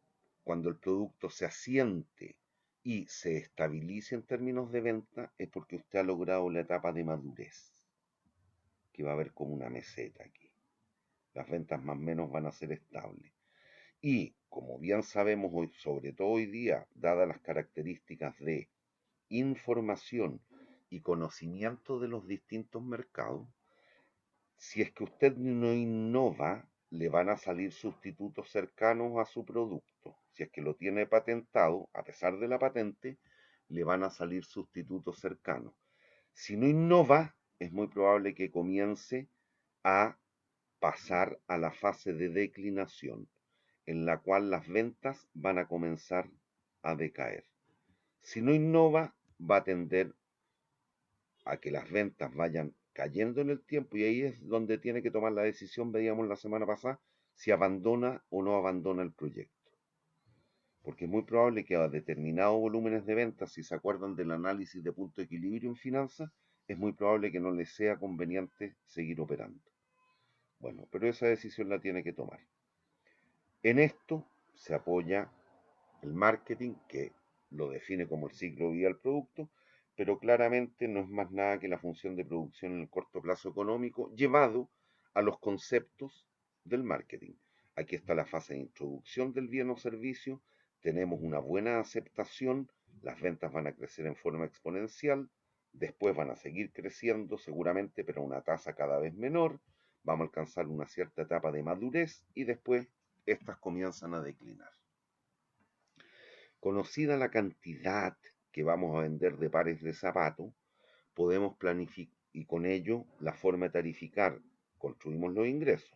cuando el producto se asiente y se estabilice en términos de venta, es porque usted ha logrado la etapa de madurez, que va a haber como una meseta aquí. Las ventas más o menos van a ser estables. Y, como bien sabemos hoy, sobre todo hoy día, dadas las características de información y conocimiento de los distintos mercados, si es que usted no innova, le van a salir sustitutos cercanos a su producto. Si es que lo tiene patentado, a pesar de la patente, le van a salir sustitutos cercanos. Si no innova, es muy probable que comience a pasar a la fase de declinación, en la cual las ventas van a comenzar a decaer. Si no innova, va a tender a que las ventas vayan cayendo en el tiempo y ahí es donde tiene que tomar la decisión, veíamos la semana pasada, si abandona o no abandona el proyecto. Porque es muy probable que a determinados volúmenes de ventas, si se acuerdan del análisis de punto de equilibrio en finanzas, es muy probable que no le sea conveniente seguir operando. Bueno, pero esa decisión la tiene que tomar. En esto se apoya el marketing, que lo define como el ciclo de vida del producto, pero claramente no es más nada que la función de producción en el corto plazo económico llevado a los conceptos del marketing. Aquí está la fase de introducción del bien o servicio, tenemos una buena aceptación, las ventas van a crecer en forma exponencial, después van a seguir creciendo seguramente, pero a una tasa cada vez menor, vamos a alcanzar una cierta etapa de madurez y después estas comienzan a declinar. Conocida la cantidad que vamos a vender de pares de zapatos, podemos planificar y con ello la forma de tarificar, construimos los ingresos.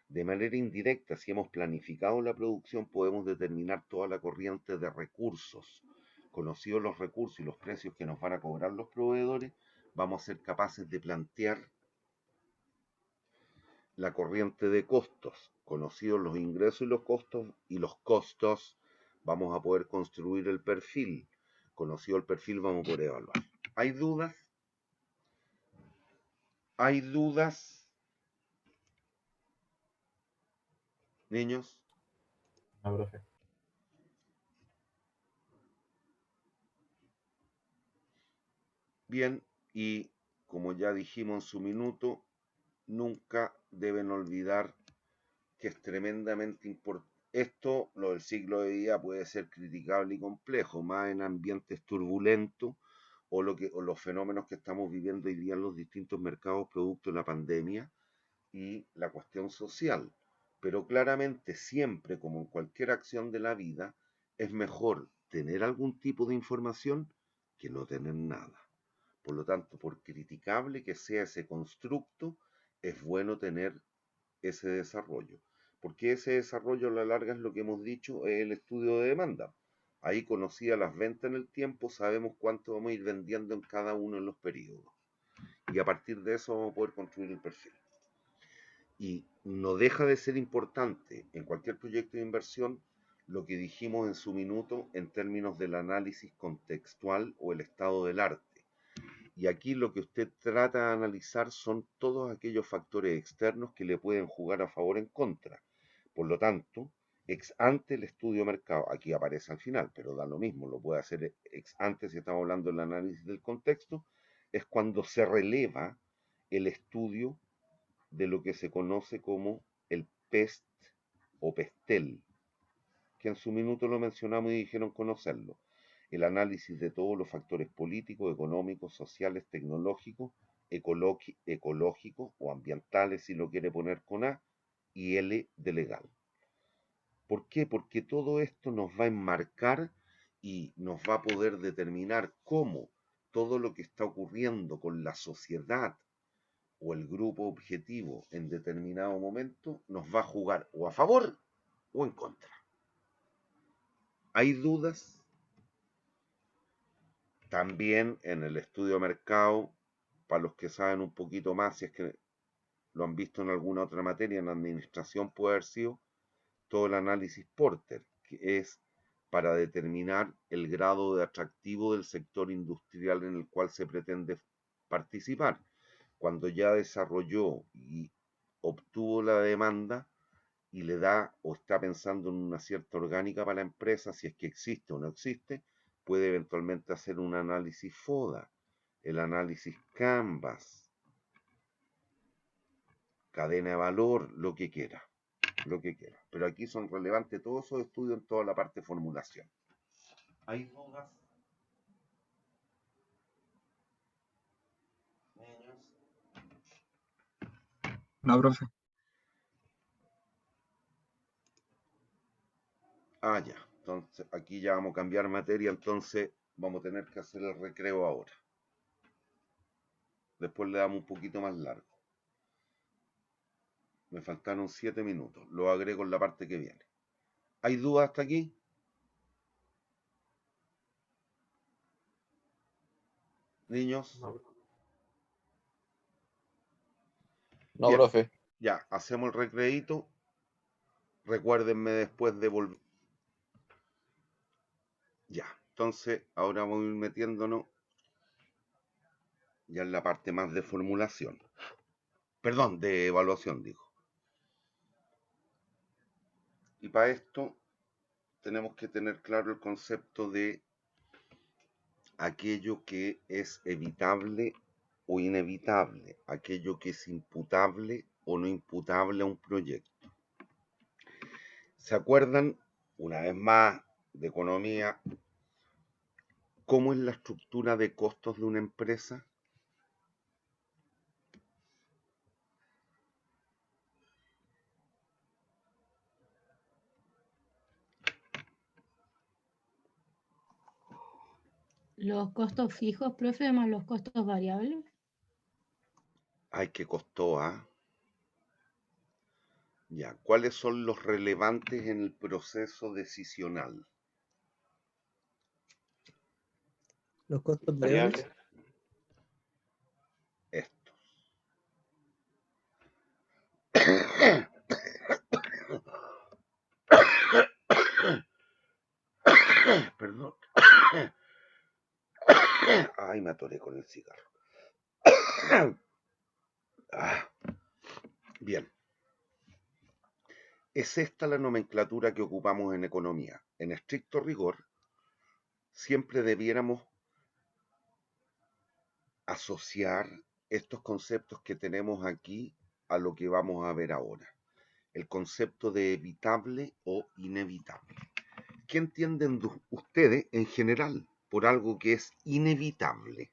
De manera indirecta, si hemos planificado la producción, podemos determinar toda la corriente de recursos. Conocidos los recursos y los precios que nos van a cobrar los proveedores, vamos a ser capaces de plantear la corriente de costos. Conocidos los ingresos y los costos, vamos a poder construir el perfil. Conocido el perfil, vamos a poder evaluar. ¿Hay dudas? ¿Hay dudas? Niños. No, profe. Bien, y como ya dijimos en su minuto, nunca deben olvidar que es tremendamente importante. Esto, lo del ciclo de vida, puede ser criticable y complejo, más en ambientes turbulentos o los fenómenos que estamos viviendo hoy día en los distintos mercados producto de la pandemia y la cuestión social. Pero claramente siempre, como en cualquier acción de la vida, es mejor tener algún tipo de información que no tener nada. Por lo tanto, por criticable que sea ese constructo, es bueno tener ese desarrollo. Porque ese desarrollo a la larga es lo que hemos dicho, es el estudio de demanda. Ahí conocida las ventas en el tiempo, sabemos cuánto vamos a ir vendiendo en cada uno de los periodos. Y a partir de eso vamos a poder construir el perfil. Y no deja de ser importante en cualquier proyecto de inversión lo que dijimos en su minuto en términos del análisis contextual o el estado del arte. Y aquí lo que usted trata de analizar son todos aquellos factores externos que le pueden jugar a favor o en contra. Por lo tanto, ex ante el estudio de mercado, aquí aparece al final, pero da lo mismo, lo puede hacer ex ante si estamos hablando del análisis del contexto, es cuando se releva el estudio de lo que se conoce como el PEST o PESTEL, que en su minuto lo mencionamos y dijeron conocerlo. El análisis de todos los factores políticos, económicos, sociales, tecnológicos, ecológicos o ambientales, si lo quiere poner con A, y L de legal. ¿Por qué? Porque todo esto nos va a enmarcar y nos va a poder determinar cómo todo lo que está ocurriendo con la sociedad o el grupo objetivo en determinado momento nos va a jugar o a favor o en contra. ¿Hay dudas? También en el estudio de mercado, para los que saben un poquito más, si es que lo han visto en alguna otra materia, en administración puede haber sido todo el análisis Porter, que es para determinar el grado de atractivo del sector industrial en el cual se pretende participar. Cuando ya desarrolló y obtuvo la demanda y le da o está pensando en una cierta orgánica para la empresa, si es que existe o no existe, puede eventualmente hacer un análisis FODA, el análisis Canvas, cadena de valor, lo que quiera. Pero aquí son relevantes todos esos estudios en toda la parte de formulación. ¿Hay dudas? Niños. No, profe. Ya. Entonces, aquí ya vamos a cambiar materia, entonces vamos a tener que hacer el recreo ahora. Después le damos un poquito más largo. Me faltaron 7 minutos. Lo agrego en la parte que viene. ¿Hay dudas hasta aquí? Niños. No, Bien. profe. Ya, hacemos el recreíto. Recuérdenme después de volver. Ya, entonces ahora vamos a ir metiéndonos ya en la parte más de formulación. Perdón, de evaluación, digo. Y para esto tenemos que tener claro el concepto de aquello que es evitable o inevitable, aquello que es imputable o no imputable a un proyecto. ¿Se acuerdan, una vez más, de economía, cómo es la estructura de costos de una empresa? Los costos fijos, profe, más los costos variables. Ay, qué costó, ¿ah? Ya, ¿cuáles son los relevantes en el proceso decisional? Los costos Variable. variables. Estos. Perdón. Ay, me atoré con el cigarro. Bien. Es esta la nomenclatura que ocupamos en economía. En estricto rigor, siempre debiéramos asociar estos conceptos que tenemos aquí a lo que vamos a ver ahora. El concepto de evitable o inevitable. ¿Qué entienden ustedes en general por algo que es inevitable?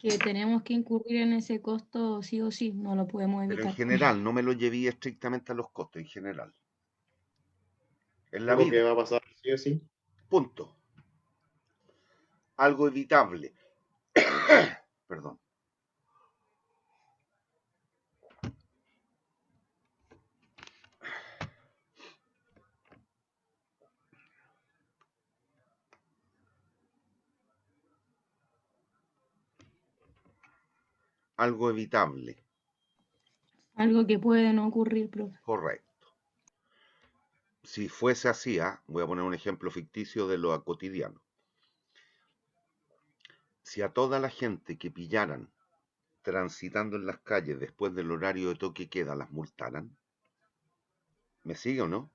Que tenemos que incurrir en ese costo sí o sí, no lo podemos Pero en evitar. general, no me lo llevé estrictamente a los costos, en general. En la Algo que vida, va a pasar sí o sí. punto. Algo evitable. Perdón. Algo evitable. Algo que puede no ocurrir, profe. Correcto. Si fuese así, voy a poner un ejemplo ficticio de lo cotidiano. Si a toda la gente que pillaran transitando en las calles después del horario de toque de queda las multaran, ¿me sigue o no?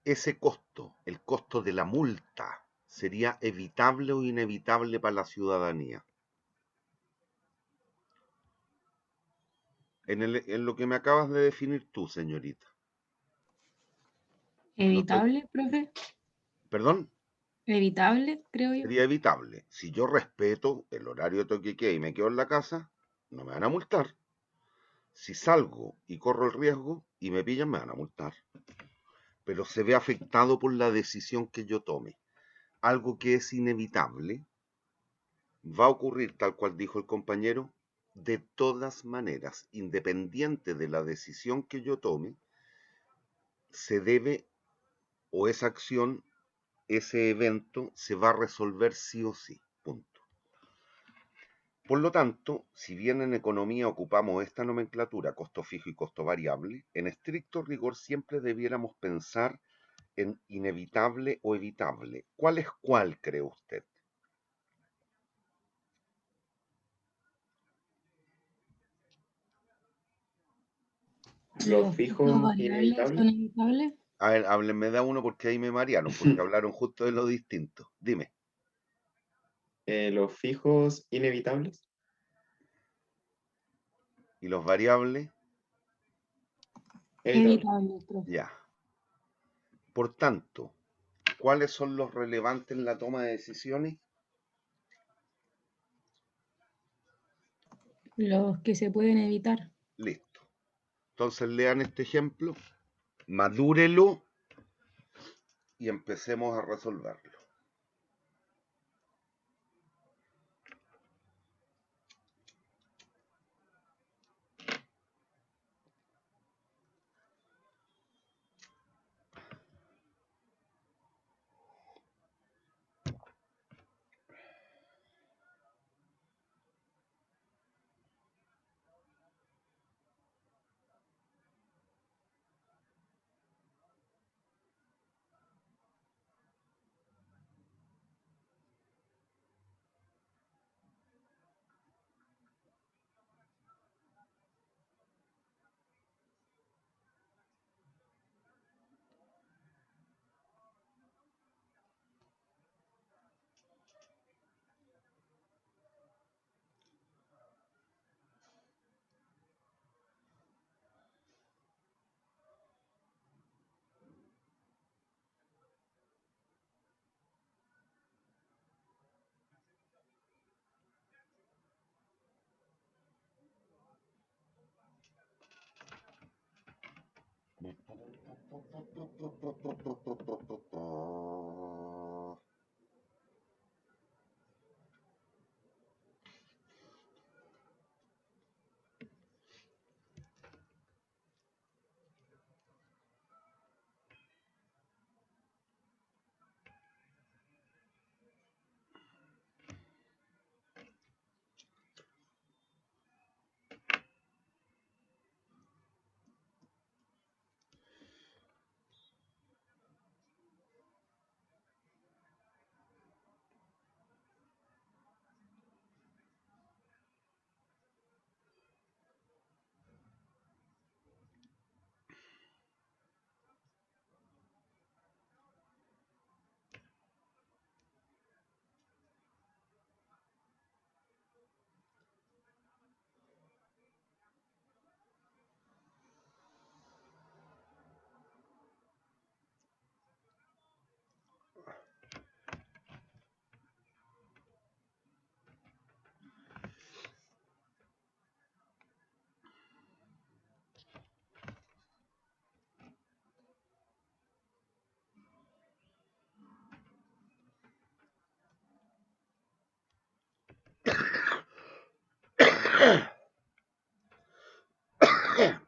Ese costo, el costo de la multa, ¿sería evitable o inevitable para la ciudadanía? En lo que me acabas de definir tú, señorita. Evitable, profe. ¿Perdón? Evitable, creo yo. Sería evitable. Si yo respeto el horario de toque de queda y me quedo en la casa, no me van a multar. Si salgo y corro el riesgo y me pillan, me van a multar. Pero se ve afectado por la decisión que yo tome. Algo que es inevitable va a ocurrir, tal cual dijo el compañero, de todas maneras, independiente de la decisión que yo tome, se debe, o esa acción, ese evento, se va a resolver sí o sí. Punto. Por lo tanto, si bien en economía ocupamos esta nomenclatura costo fijo y costo variable, en estricto rigor siempre debiéramos pensar en inevitable o evitable. ¿Cuál es cuál, cree usted? Los Los fijos costos variables son inevitables. evitables. A ver, háblenme de uno porque ahí me marearon, porque hablaron justo de lo distinto. Dime. Los fijos inevitables. ¿Y los variables? Evitables. Evitables, profe. Ya. Por tanto, ¿cuáles son los relevantes en la toma de decisiones? Los que se pueden evitar. Listo. Entonces lean este ejemplo, madúrelo y empecemos a resolverlo.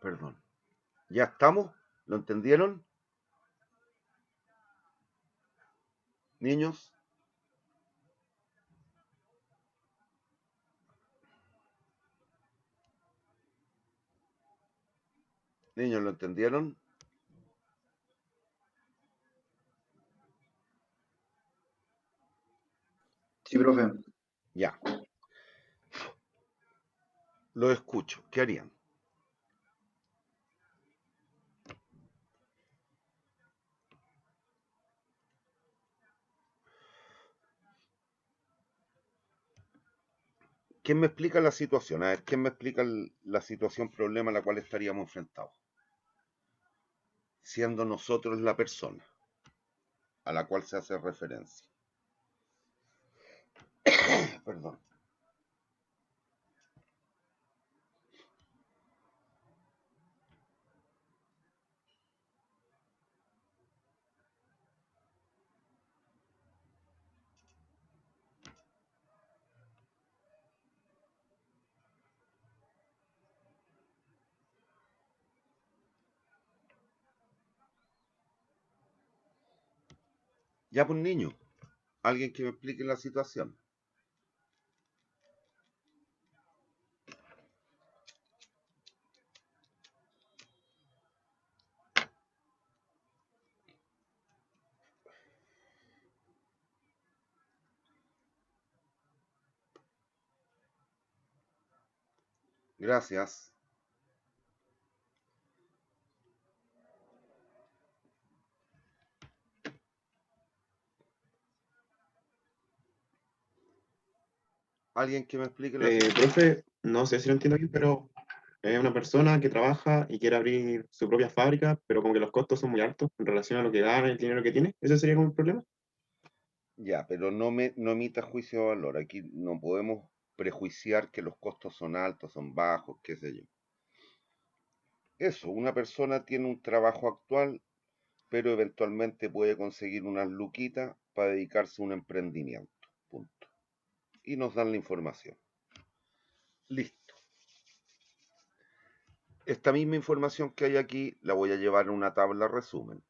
Perdón. ¿Ya estamos? ¿Lo entendieron? Niños. Niños, ¿lo entendieron? Sí, profe. Ya. Lo escucho. ¿Qué harían? ¿Quién me explica la situación? A ver, ¿quién me explica la situación, problema a la cual estaríamos enfrentados? Siendo nosotros la persona a la cual se hace referencia. Perdón. Ya, pues niño, alguien que me explique la situación. Gracias. Alguien que me explique la situación. Profe, no sé si lo entiendo bien, pero es una persona que trabaja y quiere abrir su propia fábrica, pero como que los costos son muy altos en relación a lo que gana y el dinero que tiene. ¿Ese sería como un problema? Ya, pero no emita juicio de valor. Aquí no podemos prejuiciar que los costos son altos, son bajos, qué sé yo. Eso, una persona tiene un trabajo actual, pero eventualmente puede conseguir unas luquitas para dedicarse a un emprendimiento. Punto. Y nos dan la información. Listo. Esta misma información que hay aquí la voy a llevar en una tabla resumen.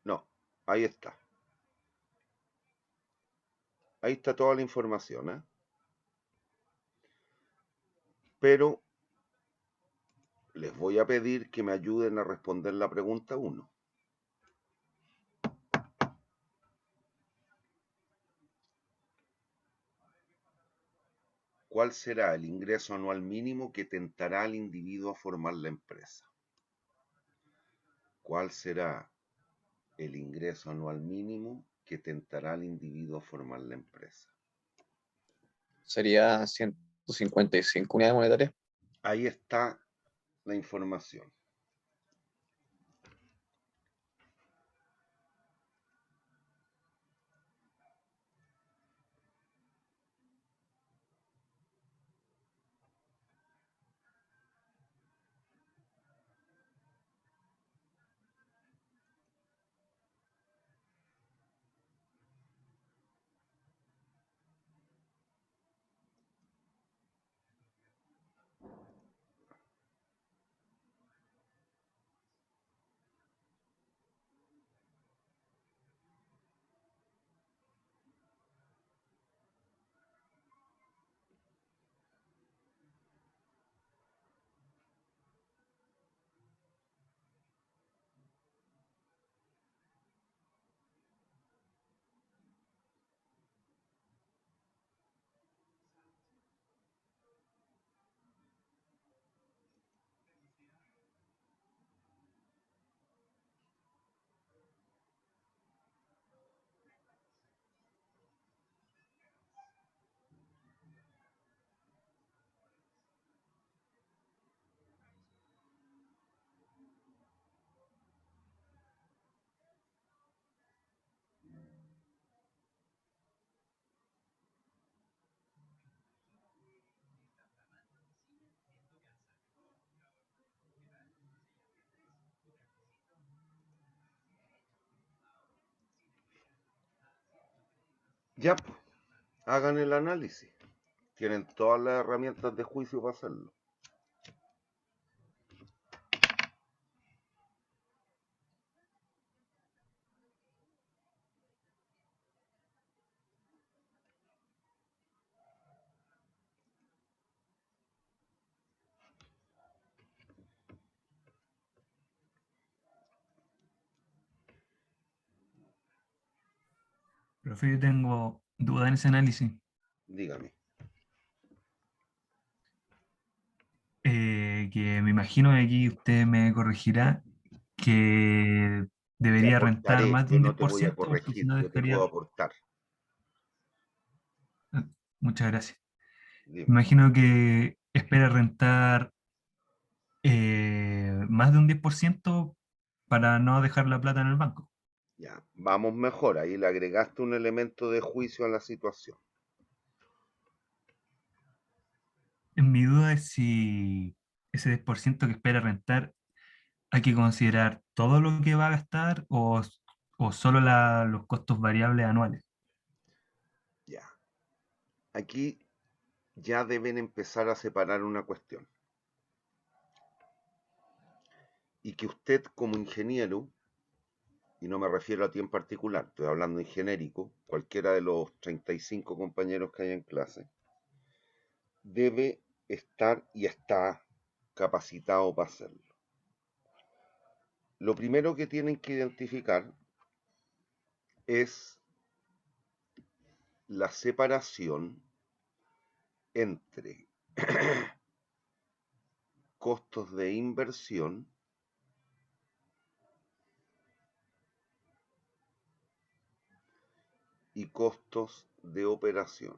No, ahí está. Ahí está toda la información, ¿eh? Pero les voy a pedir que me ayuden a responder la pregunta 1. ¿Cuál será el ingreso anual mínimo que tentará al individuo a formar la empresa? ¿Cuál será el ingreso anual mínimo que tentará al individuo a formar la empresa? Sería 155 unidades monetarias. Ahí está la información. Ya, pues, hagan el análisis. Tienen todas las herramientas de juicio para hacerlo. Profe, yo tengo duda en ese análisis. Dígame. Que me imagino que aquí usted me corregirá que Te debería rentar aportaré, más de yo un no te voy a 10% porque si corregir, no yo te puedo dejaría... aportar. Muchas gracias. Me Dime. imagino que espera rentar más de un 10% para no dejar la plata en el banco. Ya, vamos mejor. Ahí le agregaste un elemento de juicio a la situación. Mi duda es si ese 10% que espera rentar hay que considerar todo lo que va a gastar o solo los costos variables anuales. Ya. Aquí ya deben empezar a separar una cuestión. Y que usted como ingeniero, y no me refiero a ti en particular, estoy hablando en genérico, cualquiera de los 35 compañeros que hay en clase, debe estar y está capacitado para hacerlo. Lo primero que tienen que identificar es la separación entre costos de inversión y costos de operación.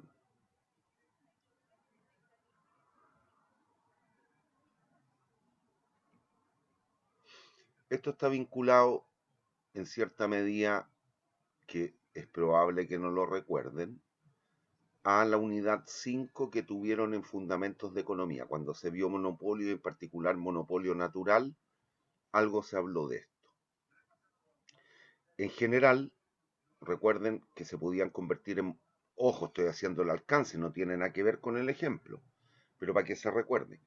Esto está vinculado en cierta medida, que es probable que no lo recuerden, a la unidad 5 que tuvieron en Fundamentos de Economía. Cuando se vio monopolio, y en particular monopolio natural, algo se habló de esto. En general, recuerden que se podían convertir en... Ojo, estoy haciendo el alcance, no tiene nada que ver con el ejemplo, pero para que se recuerde.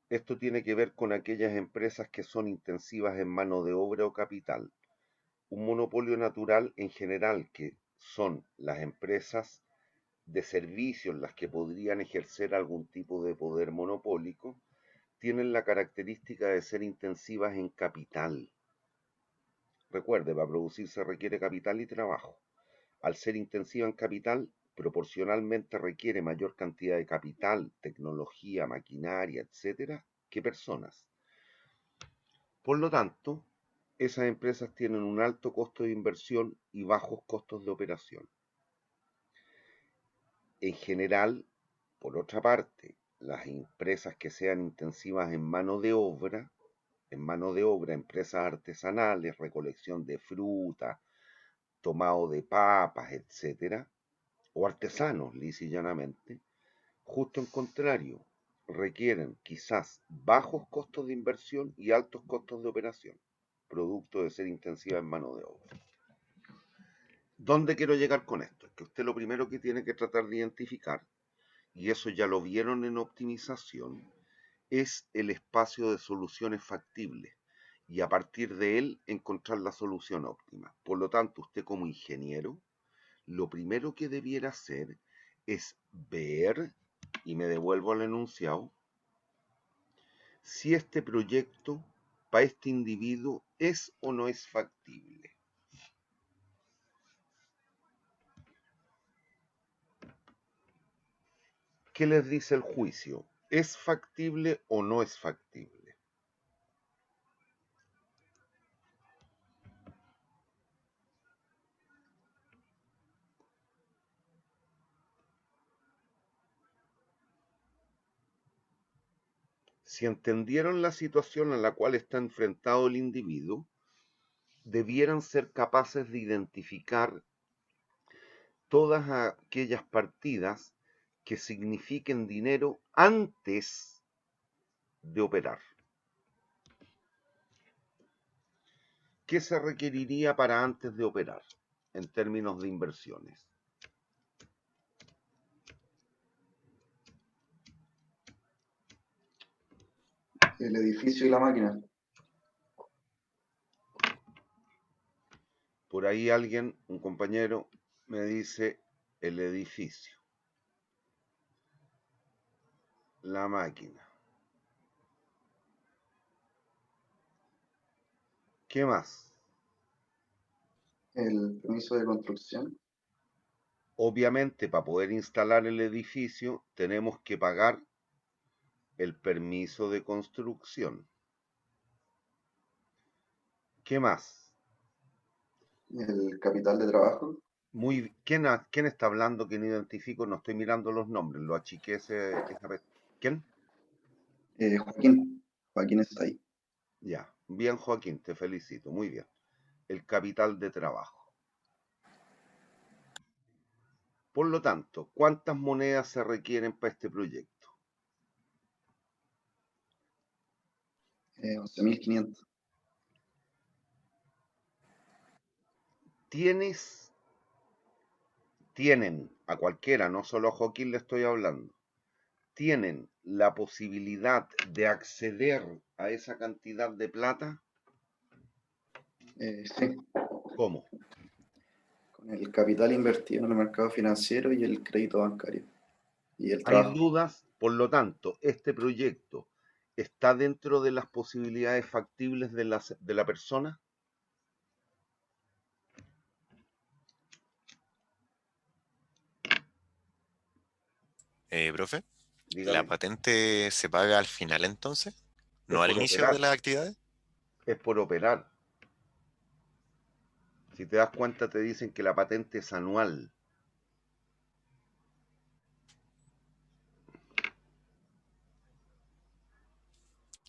Esto tiene que ver con aquellas empresas que son intensivas en mano de obra o capital. Un monopolio natural en general, que son las empresas de servicios las que podrían ejercer algún tipo de poder monopólico, tienen la característica de ser intensivas en capital. Recuerde, para producir se requiere capital y trabajo. Al ser intensiva en capital, proporcionalmente requiere mayor cantidad de capital, tecnología, maquinaria, etcétera, que personas. Por lo tanto, esas empresas tienen un alto costo de inversión y bajos costos de operación. En general, por otra parte, las empresas que sean intensivas en mano de obra, empresas artesanales, recolección de fruta, tomado de papas, etcétera, o artesanos, lisa y llanamente, justo en contrario, requieren quizás bajos costos de inversión y altos costos de operación, producto de ser intensiva en mano de obra. ¿Dónde quiero llegar con esto? Es que usted lo primero que tiene que tratar de identificar, y eso ya lo vieron en optimización, es el espacio de soluciones factibles y a partir de él encontrar la solución óptima. Por lo tanto, usted como ingeniero, lo primero que debiera hacer es ver, y me devuelvo al enunciado, si este proyecto para este individuo es o no es factible. ¿Qué les dice el juicio? ¿Es factible o no es factible? Si entendieron la situación a la cual está enfrentado el individuo, debieran ser capaces de identificar todas aquellas partidas que signifiquen dinero antes de operar. ¿Qué se requeriría para antes de operar en términos de inversiones? El edificio y la máquina. Por ahí alguien, un compañero, me dice el edificio, la máquina. ¿Qué más? El permiso de construcción. Obviamente, para poder instalar el edificio, tenemos que pagar el permiso de construcción. ¿Qué más? El capital de trabajo. ¿Quién está hablando que no identifico? No estoy mirando los nombres, lo achiqué esa vez. ¿Quién? Joaquín. Joaquín está ahí. Ya, bien Joaquín, te felicito, muy bien. El capital de trabajo. Por lo tanto, ¿cuántas monedas se requieren para este proyecto? 11.500. Tienen, a cualquiera, no solo a Joaquín le estoy hablando, tienen la posibilidad de acceder a esa cantidad de plata. Sí. ¿Cómo? Con el capital invertido en el mercado financiero y el crédito bancario. Y el ¿Hay trabajo. dudas? Por lo tanto, este proyecto está dentro de las posibilidades factibles de la persona. Profe, ¿la Dígame, patente se paga al final entonces? es ¿No al por inicio de operar, las actividades? es por operar. Si te das cuenta, te dicen que la patente es anual.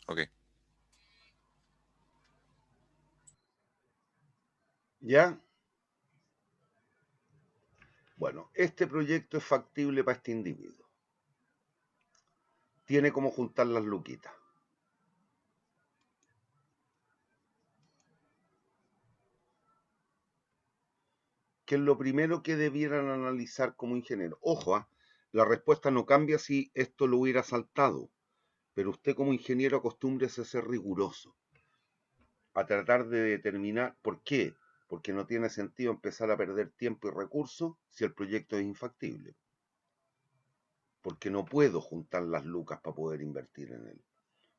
Ok. ¿Ya? Bueno, este proyecto es factible para este individuo. Tiene como juntar las luquitas. Que es lo primero que debieran analizar como ingeniero. Ojo, la respuesta no cambia si esto lo hubiera saltado, pero usted como ingeniero acostúmbrese a ser riguroso, a tratar de determinar por qué, porque no tiene sentido empezar a perder tiempo y recursos si el proyecto es infactible, porque no puedo juntar las lucas para poder invertir en él.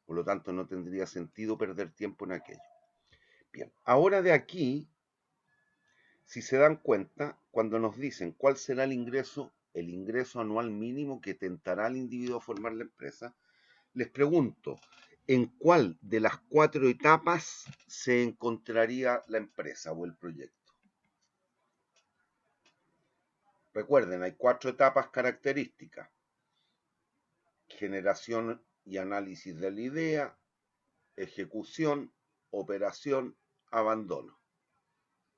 Por lo tanto, no tendría sentido perder tiempo en aquello. Bien, ahora de aquí, si se dan cuenta, cuando nos dicen cuál será el ingreso anual mínimo que tentará al individuo a formar la empresa, les pregunto, ¿en cuál de las 4 etapas se encontraría la empresa o el proyecto? Recuerden, hay 4 etapas características: generación y análisis de la idea, ejecución, operación, abandono.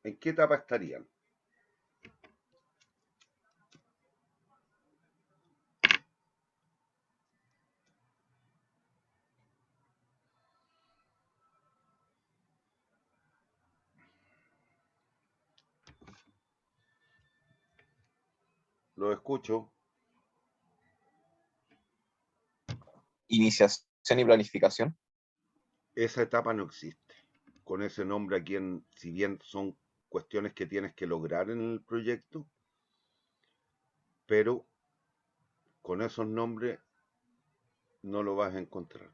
¿En qué etapa estarían? Lo escucho. Iniciación y planificación. Esa etapa no existe. Con ese nombre aquí, si bien son cuestiones que tienes que lograr en el proyecto, pero con esos nombres no lo vas a encontrar.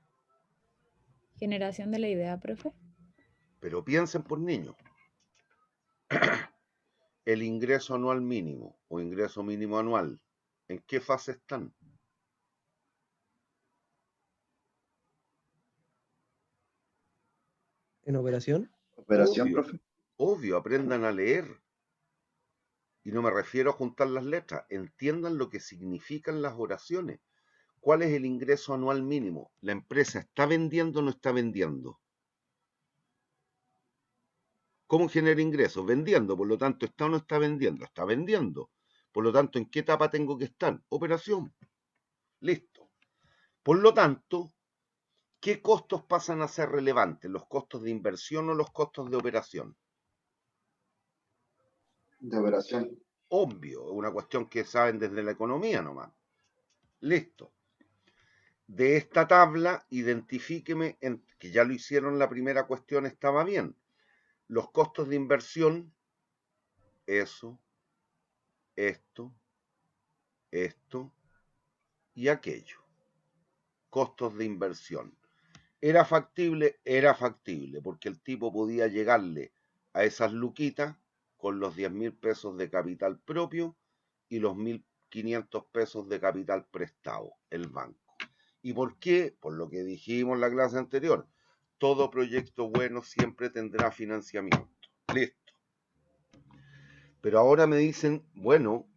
Generación de la idea, profe. Pero piensen por niños. El ingreso anual mínimo o ingreso mínimo anual, ¿en qué fase están? ¿En operación? Operación, Obvio, profe. obvio, aprendan a leer. Y no me refiero a juntar las letras, entiendan lo que significan las oraciones. ¿Cuál es el ingreso anual mínimo? ¿La empresa está vendiendo o no está vendiendo? ¿Cómo genera ingresos? Vendiendo, por lo tanto, ¿está o no está vendiendo? Está vendiendo. Por lo tanto, ¿en qué etapa tengo que estar? Operación. Listo. Por lo tanto, ¿qué costos pasan a ser relevantes? ¿Los costos de inversión o los costos de operación? De operación. Obvio, es una cuestión que saben desde la economía nomás. Listo. de esta tabla, identifíqueme, que ya lo hicieron la primera cuestión, estaba bien. Los costos de inversión, eso, esto y aquello. Costos de inversión. ¿Era factible? Era factible, porque el tipo podía llegarle a esas luquitas con los 10.000 pesos de capital propio y los 1.500 pesos de capital prestado, el banco. ¿Y por qué? Por lo que dijimos en la clase anterior. Todo proyecto bueno siempre tendrá financiamiento. Listo. Pero ahora me dicen, bueno,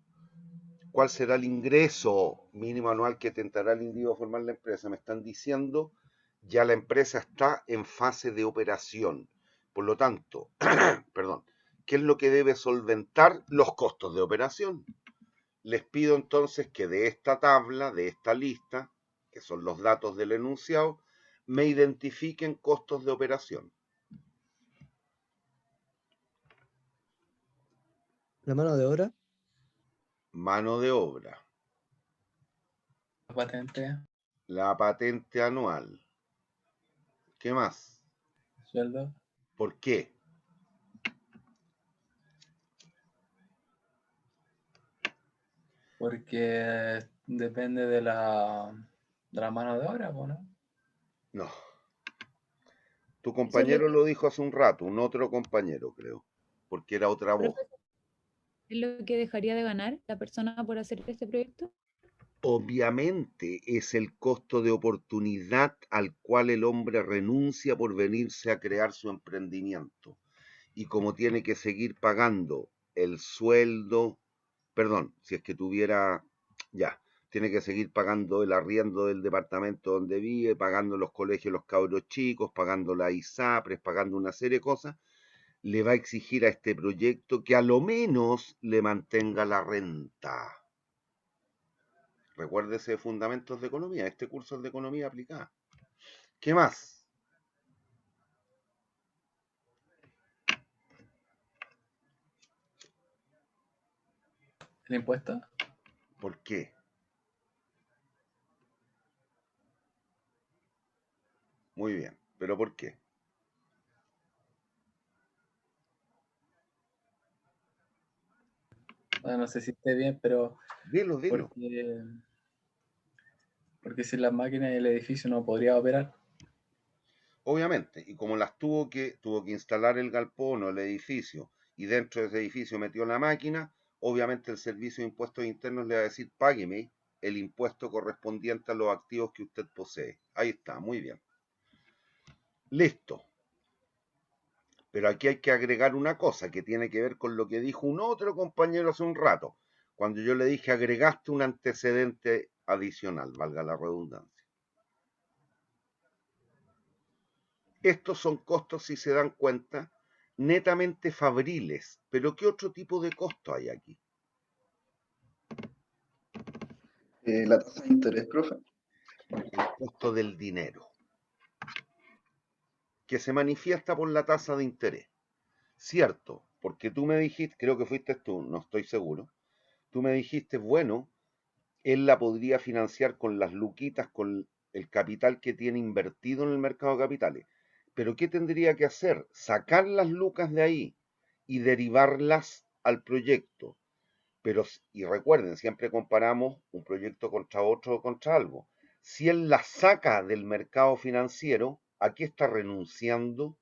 ¿cuál será el ingreso mínimo anual que tentará el individuo a formar la empresa? Me están diciendo, ya la empresa está en fase de operación. Por lo tanto, perdón, ¿qué es lo que debe solventar? Los costos de operación. Les pido entonces que de esta tabla, de esta lista, que son los datos del enunciado, me identifiquen costos de operación. ¿La mano de obra? Mano de obra. La patente, La patente anual. ¿Qué más? sueldo, ¿Por qué? porque depende de la mano de obra, ¿o no? No. Tu Eso es lo compañero que, lo dijo hace un rato, un otro compañero, creo, porque era otra voz. profe, ¿es lo que dejaría de ganar la persona por hacer este proyecto? Obviamente es el costo de oportunidad al cual el hombre renuncia por venirse a crear su emprendimiento. Y como tiene que seguir pagando el sueldo, perdón, si es que tuviera, ya, tiene que seguir pagando el arriendo del departamento donde vive, pagando los colegios, los cabros chicos, pagando la ISAPRES, pagando una serie de cosas, le va a exigir a este proyecto que a lo menos le mantenga la renta. Recuérdese de Fundamentos de Economía, este curso es de Economía aplicada. ¿Qué más? ¿El impuesto? ¿Por qué? Muy bien, pero ¿por qué? Bueno, no sé si esté bien, pero Dilo. porque sin las máquinas el edificio no podría operar. Obviamente, y como las tuvo que instalar el galpón o el edificio, y dentro de ese edificio metió la máquina, obviamente el Servicio de Impuestos Internos le va a decir, págueme el impuesto correspondiente a los activos que usted posee. Ahí está, muy bien. Listo. Pero aquí hay que agregar una cosa que tiene que ver con lo que dijo un otro compañero hace un rato, cuando yo le dije agregaste un antecedente adicional, valga la redundancia. Estos son costos, si se dan cuenta, netamente fabriles. Pero ¿qué otro tipo de costo hay aquí? La tasa de interés, profe. El costo del dinero, que se manifiesta por la tasa de interés. Cierto, porque tú me dijiste, creo que fuiste tú, no estoy seguro, tú me dijiste, bueno, él la podría financiar con las luquitas, con el capital que tiene invertido en el mercado de capitales. Pero ¿qué tendría que hacer? Sacar las lucas de ahí y derivarlas al proyecto. Pero, y recuerden, siempre comparamos un proyecto contra otro o contra algo. Si él las saca del mercado financiero, ¿a qué está renunciando?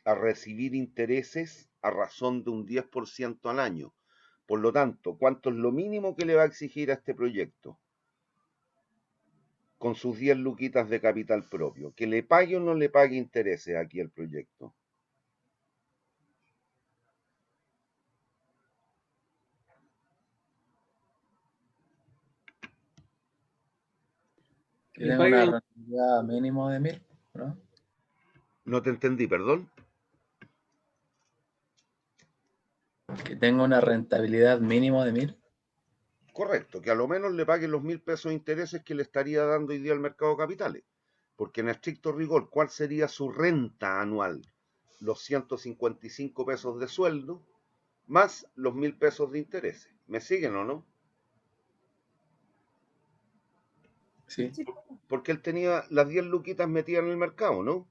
A recibir intereses a razón de un 10% al año. Por lo tanto, ¿cuánto es lo mínimo que le va a exigir a este proyecto? Con sus 10 luquitas de capital propio. ¿Que le pague o no le pague intereses aquí al proyecto? Que tenga una rentabilidad mínimo de 1.000, ¿no? No te entendí, perdón. Que tenga una rentabilidad mínimo de 1.000. Correcto, que a lo menos le pague los 1.000 pesos de intereses que le estaría dando hoy día al mercado de capitales. Porque en estricto rigor, ¿cuál sería su renta anual? Los 155 pesos de sueldo más los 1.000 pesos de intereses. ¿Me siguen o no? Sí. Porque él tenía las 10 luquitas metidas en el mercado, ¿no?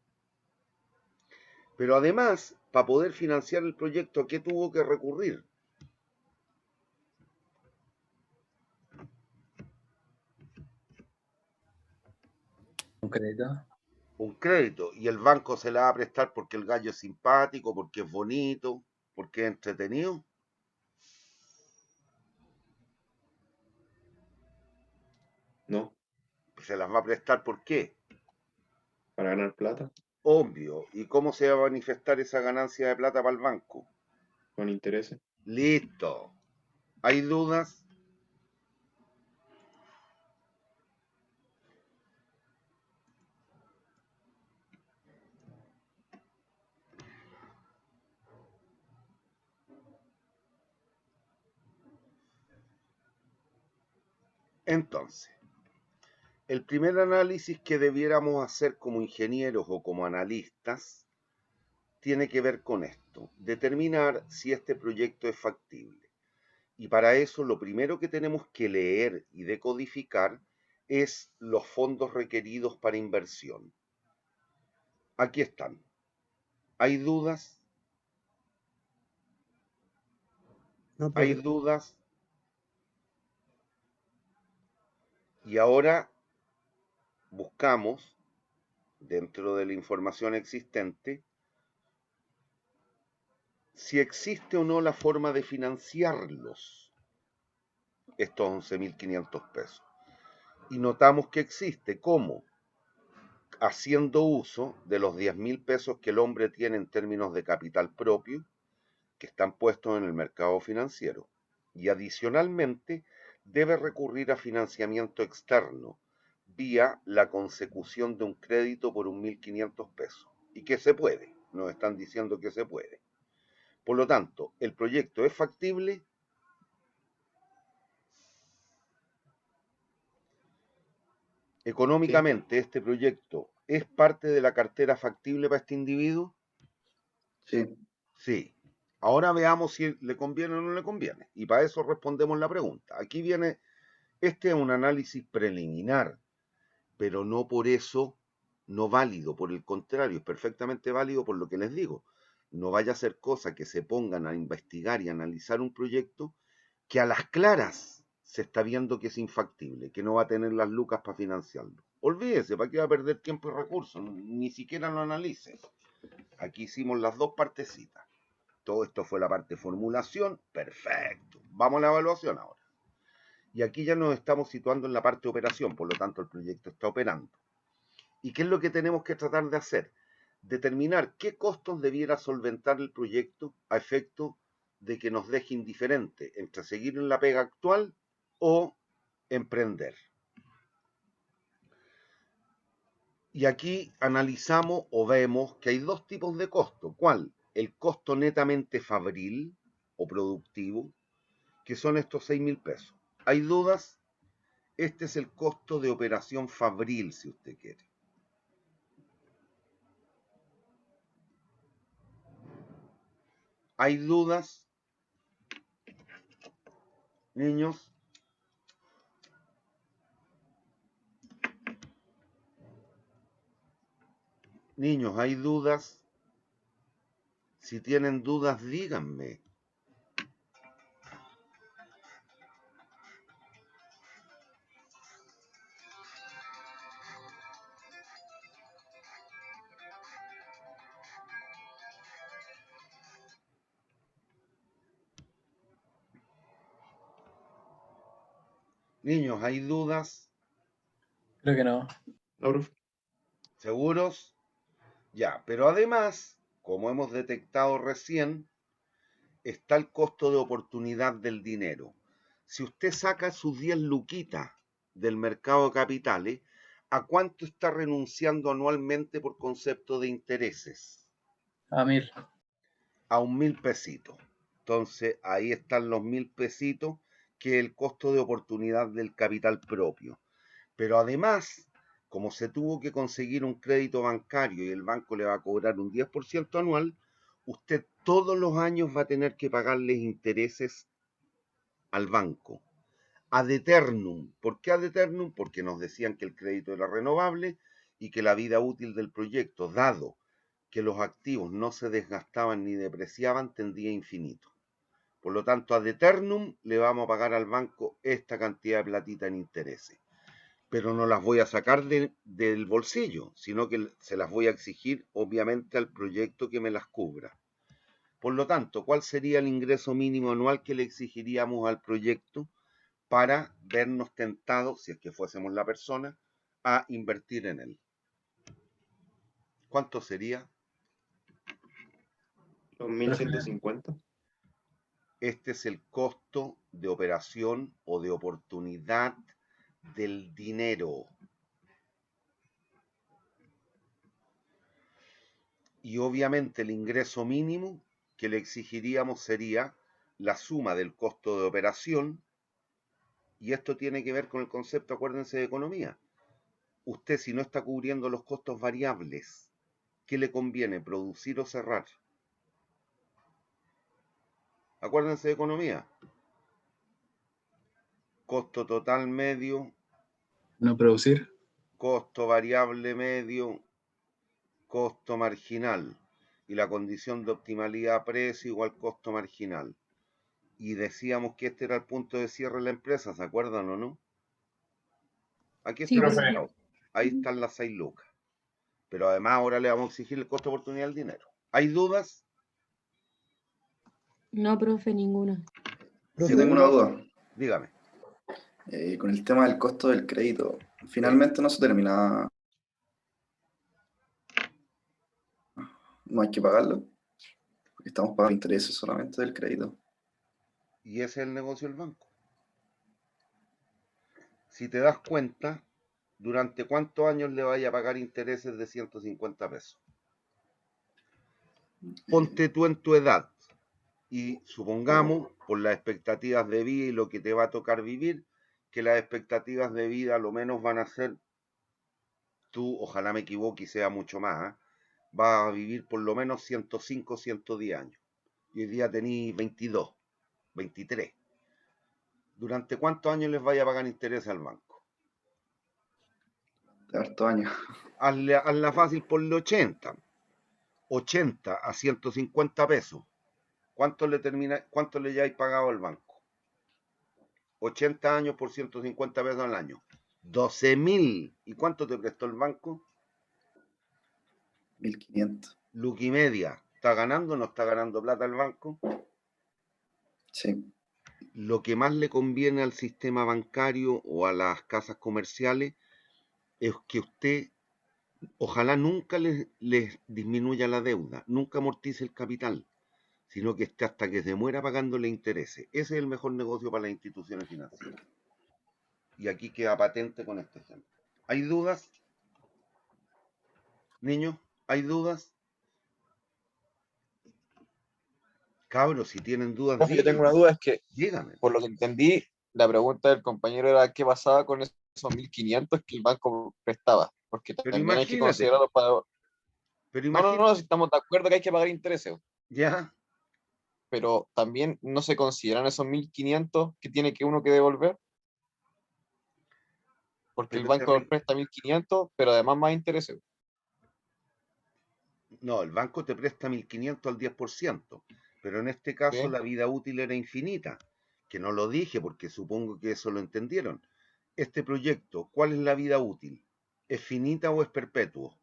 Pero además, para poder financiar el proyecto, ¿a qué tuvo que recurrir? Un crédito. Un crédito. Y el banco se la va a prestar porque el gallo es simpático, porque es bonito, porque es entretenido. No, Se las va a prestar ¿por qué? para ganar plata Obvio. ¿Y cómo se va a manifestar esa ganancia de plata para el banco? con intereses. Listo. ¿Hay dudas? Entonces, el primer análisis que debiéramos hacer como ingenieros o como analistas tiene que ver con esto, determinar si este proyecto es factible. Y para eso lo primero que tenemos que leer y decodificar es los fondos requeridos para inversión. Aquí están. ¿Hay dudas? No, ¿Hay profe. dudas? Y ahora buscamos, dentro de la información existente, si existe o no la forma de financiarlos, estos 11.500 pesos. Y notamos que existe. ¿Cómo? Haciendo uso de los 10.000 pesos que el hombre tiene en términos de capital propio, que están puestos en el mercado financiero. Y adicionalmente, debe recurrir a financiamiento externo, vía la consecución de un crédito por 1.500 pesos. Y que se puede, nos están diciendo que se puede. Por lo tanto, el proyecto es factible. Económicamente, este proyecto es parte de la cartera factible para este individuo. Sí. Sí. Ahora veamos si le conviene o no le conviene. Y para eso respondemos la pregunta. Aquí viene, este es un análisis preliminar, pero no por eso no válido. Por el contrario, es perfectamente válido por lo que les digo. No vaya a ser cosa que se pongan a investigar y analizar un proyecto que a las claras se está viendo que es infactible, que no va a tener las lucas para financiarlo. Olvídese, ¿para qué va a perder tiempo y recursos? Ni siquiera lo analice. Aquí hicimos las dos partecitas. Todo esto fue la parte de formulación. Perfecto. Vamos a la evaluación ahora. Y aquí ya nos estamos situando en la parte de operación, por lo tanto el proyecto está operando. ¿Y qué es lo que tenemos que tratar de hacer? Determinar qué costos debiera solventar el proyecto a efecto de que nos deje indiferente entre seguir en la pega actual o emprender. Y aquí analizamos o vemos que hay dos tipos de costo. ¿Cuál? El costo netamente fabril o productivo, que son estos 6.000 pesos. ¿Hay dudas? Este es el costo de operación fabril, si usted quiere. ¿Hay dudas? Niños. Niños, ¿hay dudas? Si tienen dudas, díganme. Niños, ¿hay dudas? Creo que no. No, profe. ¿Seguros? Ya, pero además, como hemos detectado recién, está el costo de oportunidad del dinero. Si usted saca sus 10 luquitas del mercado de capitales, ¿a cuánto está renunciando anualmente por concepto de intereses? A 1.000. A 1.000 pesitos. Entonces, ahí están los 1.000 pesitos, que es el costo de oportunidad del capital propio. Pero además, como se tuvo que conseguir un crédito bancario y el banco le va a cobrar un 10% anual, usted todos los años va a tener que pagarles intereses al banco. ad eternum. ¿Por qué ad eternum? Porque nos decían que el crédito era renovable y que la vida útil del proyecto, dado que los activos no se desgastaban ni depreciaban, tendía a infinito. Por lo tanto, ad eternum le vamos a pagar al banco esta cantidad de platita en intereses. Pero no las voy a sacar del bolsillo, sino que se las voy a exigir, obviamente, al proyecto que me las cubra. Por lo tanto, ¿cuál sería el ingreso mínimo anual que le exigiríamos al proyecto para vernos tentados, si es que fuésemos la persona, a invertir en él? ¿Cuánto sería? Los 1150. Este es el costo de operación o de oportunidad del dinero. Y obviamente el ingreso mínimo que le exigiríamos sería la suma del costo de operación, y esto tiene que ver con el concepto, acuérdense, de economía. Usted, si no está cubriendo los costos variables, ¿qué le conviene, producir o cerrar? Acuérdense de economía. Costo total medio, No producir. costo variable medio, costo marginal. Y la condición de optimalidad precio igual costo marginal. Y decíamos que este era el punto de cierre de la empresa, ¿se acuerdan o no? Aquí Sí, está profe. reflejado. Ahí están las 6 lucas. Pero además ahora le vamos a exigir el costo de oportunidad del dinero. ¿Hay dudas? No, profe, ninguna. Yo tengo una duda. Dígame. Con el tema del costo del crédito, Sí. finalmente no se termina, no hay que pagarlo, porque estamos pagando intereses solamente del crédito. Y ese es el negocio del banco. Si te das cuenta, ¿durante cuántos años le vaya a pagar intereses de 150 pesos? Ponte tú en tu edad y supongamos, por las expectativas de vida y lo que te va a tocar vivir, que las expectativas de vida a lo menos van a ser, tú, ojalá me equivoque y sea mucho más, ¿eh? Vas a vivir por lo menos 105, 110 años. Y hoy día tenés 22, 23. ¿Durante cuántos años les vaya a pagar interés al banco? De hartos años. Hazla fácil, ponle 80. 80 a 150 pesos. ¿Cuánto le hayáis pagado al banco? 80 años por 150 pesos al año. 12.000. ¿Y cuánto te prestó el banco? 1.500. Luca y media. ¿Está ganando o no está ganando plata el banco? Sí. Lo que más le conviene al sistema bancario o a las casas comerciales es que usted, ojalá nunca les disminuya la deuda, nunca amortice el capital, sino que esté hasta que se muera pagándole intereses. Ese es el mejor negocio para las instituciones financieras. Y aquí queda patente con este ejemplo. ¿Hay dudas? Niños, ¿hay dudas? Cabros, si tienen dudas, Profe, yo tengo díganme. una duda, es que Díganme. por lo que entendí, la pregunta del compañero era qué pasaba con esos 1.500 que el banco prestaba, porque Pero también hay que imagínate, considerarlo para... pero No, imagínate, si estamos de acuerdo que hay que pagar intereses, ya, pero también no se consideran esos 1.500 que tiene que uno que devolver, porque el pero banco presta 1.500, pero además más intereses. no, el banco te presta 1.500 al 10%, pero en este caso ¿Sí? la vida útil era infinita, que no lo dije porque supongo que eso lo entendieron. Este proyecto, ¿cuál es la vida útil? ¿Es finita o es perpetuo?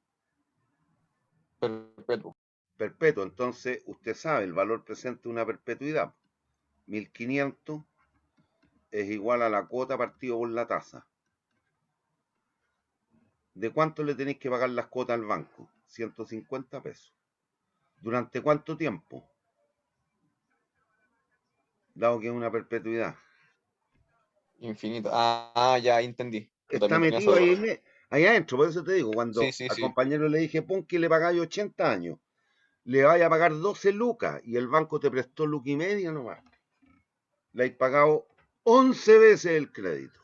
Perpetuo. Perpetuo, entonces usted sabe, el valor presente de una perpetuidad. 1.500 es igual a la cuota partido por la tasa. ¿De cuánto le tenéis que pagar las cuotas al banco? 150 pesos. ¿Durante cuánto tiempo? Dado que es una perpetuidad. Infinito. Ya entendí. Yo Está también tenía esa metido duda. ahí adentro, por eso te digo, Sí, cuando sí, al sí. compañero le dije, pon que le pagáis 80 años, le vaya a pagar 12 lucas y el banco te prestó luca y media nomás. Le has pagado 11 veces el crédito.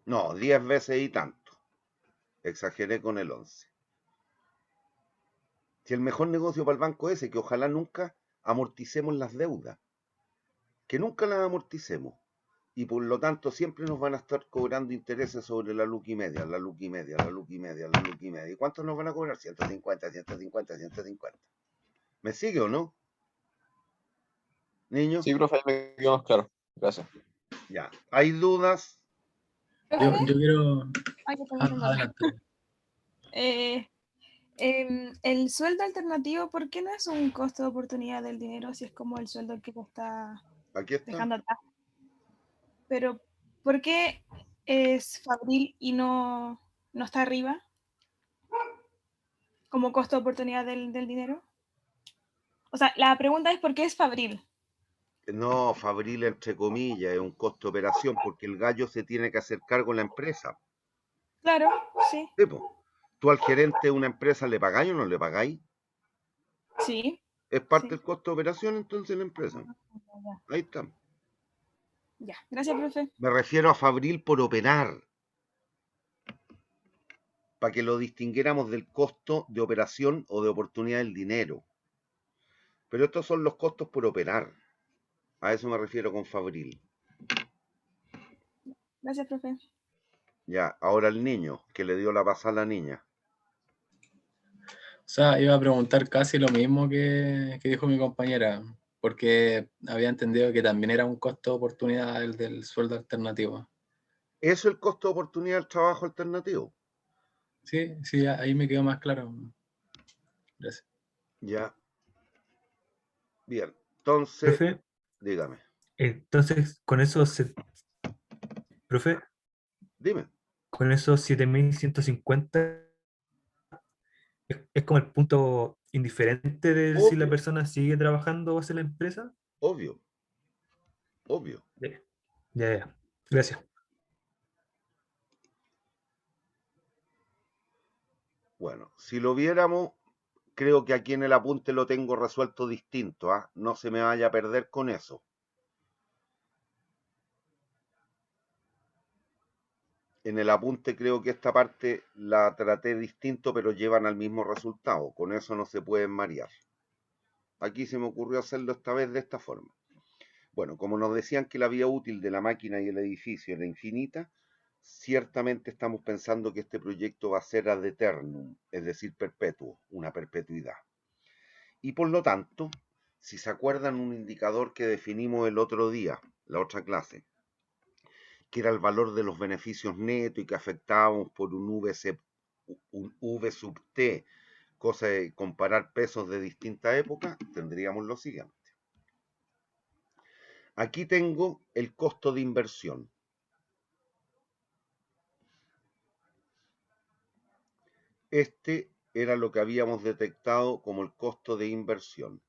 No, 10 veces y tanto. Exageré con el 11. Si el mejor negocio para el banco es ese, que ojalá nunca amorticemos las deudas. Que nunca las amorticemos. y por lo tanto siempre nos van a estar cobrando intereses sobre la luz y media, la luz y media, la luz y media, la luz y media. ¿Y cuántos nos van a cobrar? 150, 150, 150. ¿Me sigue o no? Niño. Sí, profe, ahí me quedó más claro. Gracias. Ya. ¿Hay dudas? Yo quiero... Ay, yo también tengo Adelante. el sueldo alternativo, ¿por qué no es un costo de oportunidad del dinero si es como el sueldo que te está Aquí está. dejando atrás? Pero, ¿por qué es Fabril y no está arriba como costo de oportunidad del dinero? O sea, la pregunta es ¿por qué es Fabril? No, Fabril entre comillas, es un costo de operación porque el gallo se tiene que hacer cargo en la empresa. Claro, sí. Sí, po. ¿Tú al gerente de una empresa le pagáis o no le pagáis? Sí. Es parte del costo de operación entonces la empresa. Ahí está. Ya, gracias, profe. Me refiero a Fabril por operar, para que lo distinguiéramos del costo de operación o de oportunidad del dinero. Pero estos son los costos por operar. A eso me refiero con Fabril. Gracias, profe. Ya, ahora el niño, que le dio la pasada a la niña. O sea, iba a preguntar casi lo mismo que dijo mi compañera, porque había entendido que también era un costo de oportunidad el del sueldo alternativo. ¿Eso es el costo de oportunidad del trabajo alternativo? Sí, sí, ahí me quedó más claro. Gracias. Ya. Bien, entonces, Profe, dígame. entonces con esos, profe, Dime. con esos 7.150 es como el punto indiferente de si la Obvio, persona sigue trabajando o hace la empresa. obvio, obvio. Ya, ya, ya. Gracias. Bueno, si lo viéramos, creo que aquí en el apunte lo tengo resuelto distinto, ¿ah? No se me vaya a perder con eso. En el apunte creo que esta parte la traté distinto, pero llevan al mismo resultado. Con eso no se pueden marear. Aquí se me ocurrió hacerlo esta vez de esta forma. Bueno, como nos decían que la vida útil de la máquina y el edificio era infinita, ciertamente estamos pensando que este proyecto va a ser ad eternum, es decir, perpetuo, una perpetuidad. Y por lo tanto, si se acuerdan un indicador que definimos el otro día, la otra clase, que era el valor de los beneficios netos y que afectábamos por un V sub T, cosa de comparar pesos de distintas épocas, tendríamos lo siguiente. Aquí tengo el costo de inversión. Este era lo que habíamos detectado como el costo de inversión.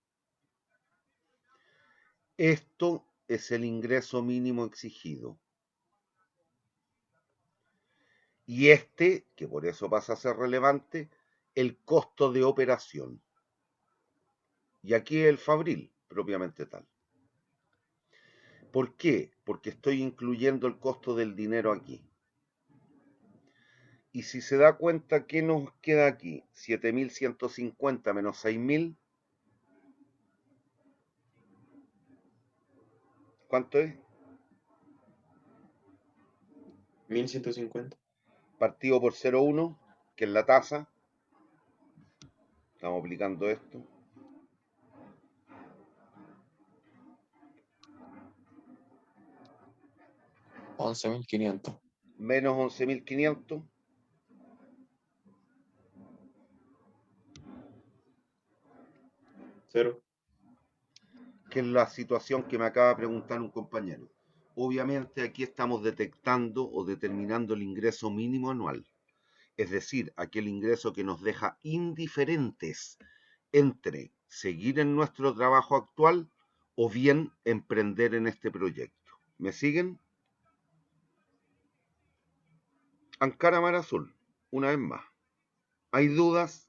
Esto es el ingreso mínimo exigido. Y este, que por eso pasa a ser relevante, el costo de operación. Y aquí el Fabril, propiamente tal. ¿Por qué? Porque estoy incluyendo el costo del dinero aquí. Y si se da cuenta, ¿qué nos queda aquí? 7.150 menos 6.000. ¿Cuánto es? 1.150. Partido por 0,1, que es la tasa. Estamos aplicando esto. $11.500. Menos 11.500. Cero. Que es la situación que me acaba de preguntar un compañero. Obviamente aquí estamos detectando o determinando el ingreso mínimo anual. Es decir, aquel ingreso que nos deja indiferentes entre seguir en nuestro trabajo actual o bien emprender en este proyecto. ¿Me siguen? Ankara Mar Azul, una vez más. ¿Hay dudas?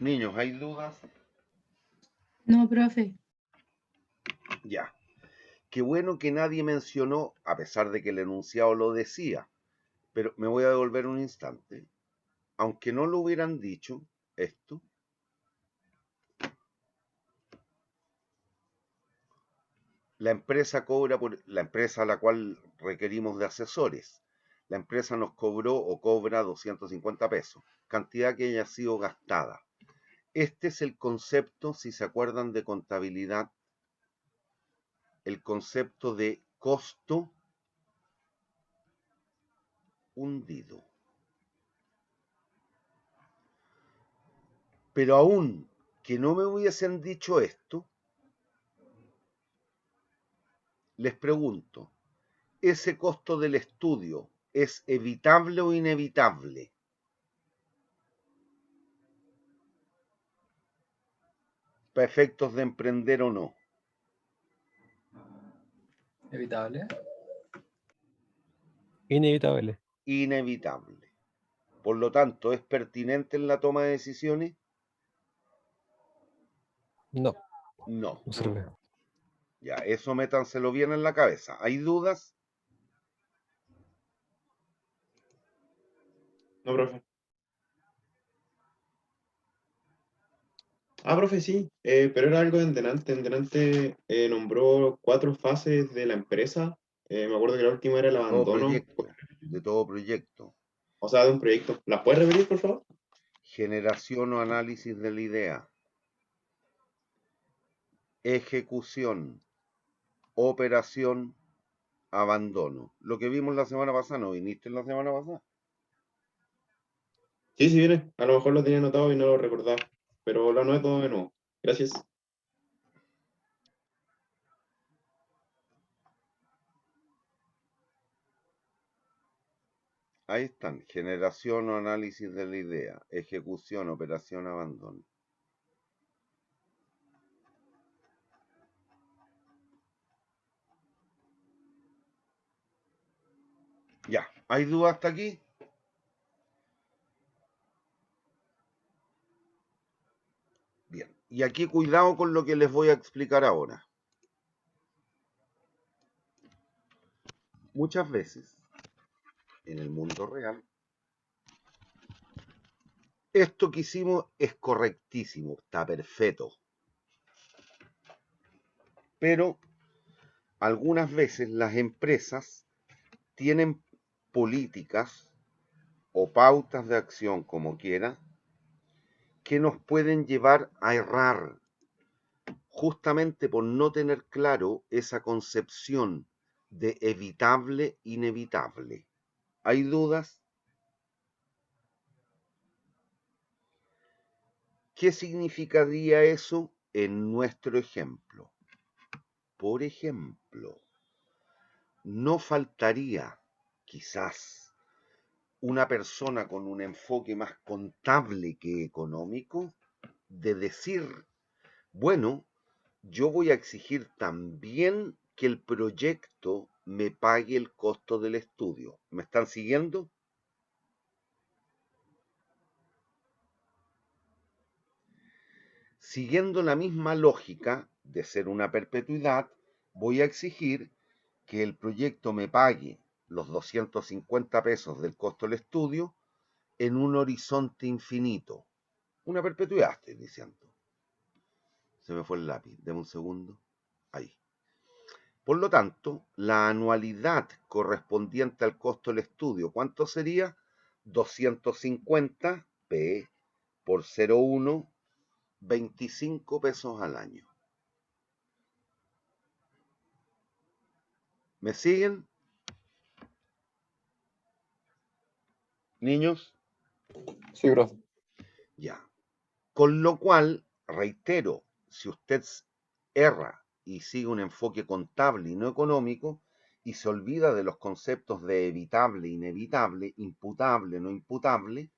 Niños, ¿hay dudas? No, profe. Ya. Qué bueno que nadie mencionó, a pesar de que el enunciado lo decía, pero me voy a devolver un instante. Aunque no lo hubieran dicho, esto La empresa cobra por la empresa a la cual requerimos de asesores. La empresa nos cobró o cobra 250 pesos, cantidad que haya sido gastada. Este es el concepto, si se acuerdan de contabilidad, el concepto de costo hundido. Pero aún que no me hubiesen dicho esto, les pregunto, ¿ese costo del estudio es evitable o inevitable? Para efectos de emprender o no. Evitable. Inevitable. Inevitable. Por lo tanto, ¿es pertinente en la toma de decisiones? No, No. no sirve. Ya, eso métanselo bien en la cabeza. ¿Hay dudas? No, profe. Ah, profe, sí, pero era algo en delante. En delante nombró 4 fases de la empresa. Me acuerdo que la última era el De todo abandono. proyecto. De todo proyecto. O sea, de un proyecto. ¿Las puedes repetir, por favor? Generación o análisis de la idea. Ejecución. Operación. Abandono. Lo que vimos la semana pasada, ¿no viniste la semana pasada? Sí, sí, viene. A lo mejor lo tenía anotado y no lo recordaba. Pero lo anoto de nuevo. Gracias. Ahí están. Generación o análisis de la idea. Ejecución, operación, abandono. Ya. ¿Hay dudas hasta aquí? Bien. Y aquí cuidado con lo que les voy a explicar ahora. Muchas veces, en el mundo real, esto que hicimos es correctísimo, está perfecto. Pero algunas veces las empresas tienen políticas o pautas de acción, como quiera, que nos pueden llevar a errar, justamente por no tener claro esa concepción de evitable, inevitable. ¿Hay dudas? ¿Qué significaría eso en nuestro ejemplo? Por ejemplo, no faltaría, quizás, una persona con un enfoque más contable que económico de decir, bueno, yo voy a exigir también que el proyecto me pague el costo del estudio. ¿Me están siguiendo? Siguiendo la misma lógica de ser una perpetuidad, voy a exigir que el proyecto me pague los 250 pesos del costo del estudio en un horizonte infinito. Una perpetuidad, estoy diciendo. Se me fue el lápiz, deme un segundo. Ahí. Por lo tanto, la anualidad correspondiente al costo del estudio, ¿cuánto sería? 250 P por 0,1, 25 pesos al año. ¿Me siguen? ¿Niños? Sí, profe. Ya. Con lo cual, reitero, si usted erra y sigue un enfoque contable y no económico, y se olvida de los conceptos de evitable, inevitable, imputable, no imputable,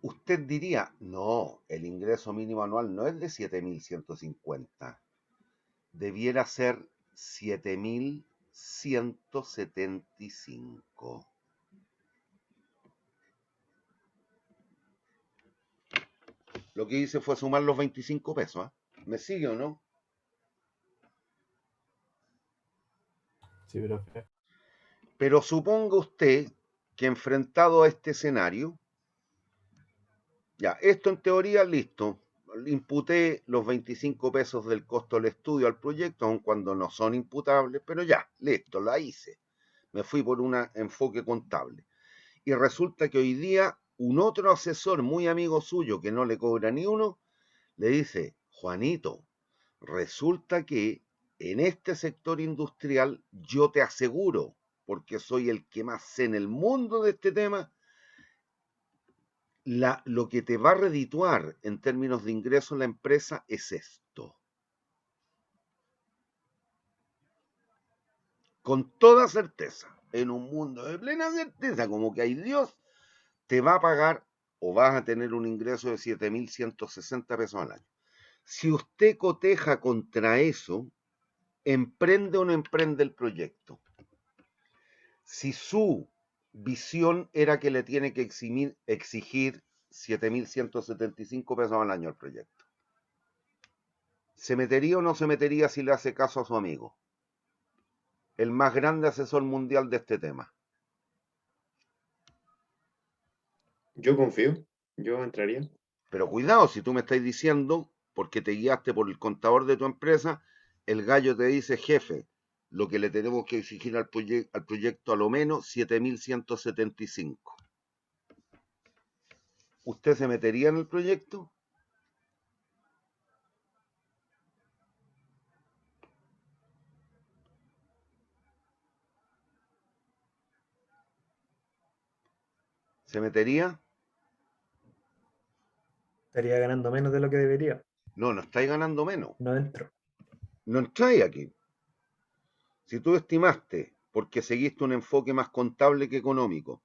usted diría, no, el ingreso mínimo anual no es de 7.150, debiera ser 7.175. Lo que hice fue sumar los 25 pesos, ¿eh? ¿Me sigue o no? Sí, profe. Pero suponga usted que enfrentado a este escenario, ya, esto en teoría, listo. le imputé los 25 pesos del costo del estudio al proyecto, aun cuando no son imputables, pero ya, listo, la hice. Me fui por un enfoque contable. Y resulta que hoy día un otro asesor muy amigo suyo, que no le cobra ni uno, le dice, Juanito, resulta que en este sector industrial yo te aseguro, porque soy el que más sé en el mundo de este tema, lo que te va a redituar en términos de ingreso en la empresa es esto. Con toda certeza, en un mundo de plena certeza, como que hay Dios, te va a pagar o vas a tener un ingreso de 7.160 pesos al año. Si usted coteja contra eso, ¿emprende o no emprende el proyecto? Si su visión era que le tiene que exigir 7.175 pesos al año al proyecto, ¿se metería o no se metería si le hace caso a su amigo, el más grande asesor mundial de este tema? Yo confío, yo entraría. Pero cuidado, si tú me estás diciendo, porque te guiaste por el contador de tu empresa, el gallo te dice, jefe, lo que le tenemos que exigir al proyecto a lo menos 7.175. ¿Usted se metería en el proyecto? ¿Se metería? Estaría ganando menos de lo que debería. No, no estáis ganando menos. No entro. No entráis aquí. Si tú estimaste, porque seguiste un enfoque más contable que económico,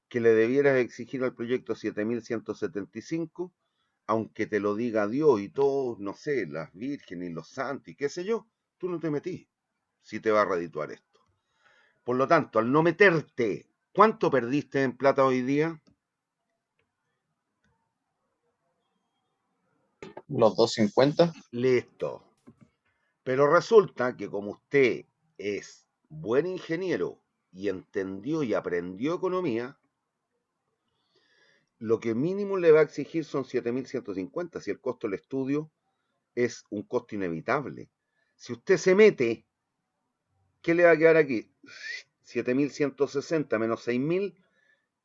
que le debieras exigir al proyecto 7.175, aunque te lo diga Dios y todos, no sé, las vírgenes y los santos y qué sé yo, tú no te metís si te va a redituar esto. Por lo tanto, al no meterte, ¿cuánto perdiste en plata hoy día? Los 250. Listo. Pero resulta que como usted es buen ingeniero y entendió y aprendió economía, lo que mínimo le va a exigir son 7.150, si el costo del estudio es un costo inevitable. Si usted se mete, ¿qué le va a quedar aquí? 7.160 menos 6.000,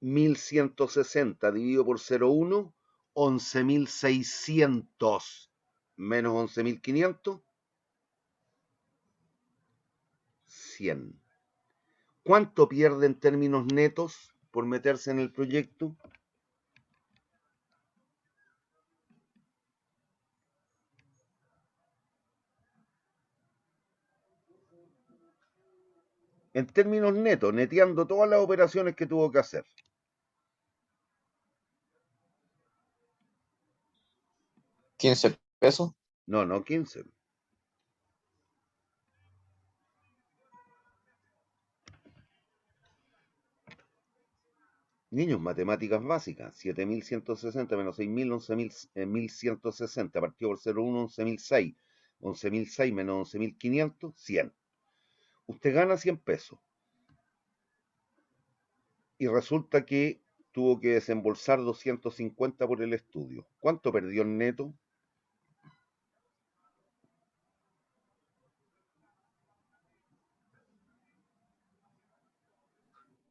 1.160 dividido por 0,1, 11.600 menos 11.500, 100. ¿Cuánto pierde en términos netos por meterse en el proyecto? En términos netos, neteando todas las operaciones que tuvo que hacer. ¿$15? No, no 15. Niños, matemáticas básicas. 7.160 menos 6.000, 11.160. Partido por 0,1, 11.006. 11.006 menos 11.500, 100. Usted gana 100 pesos. Y resulta que tuvo que desembolsar 250 por el estudio. ¿Cuánto perdió en neto?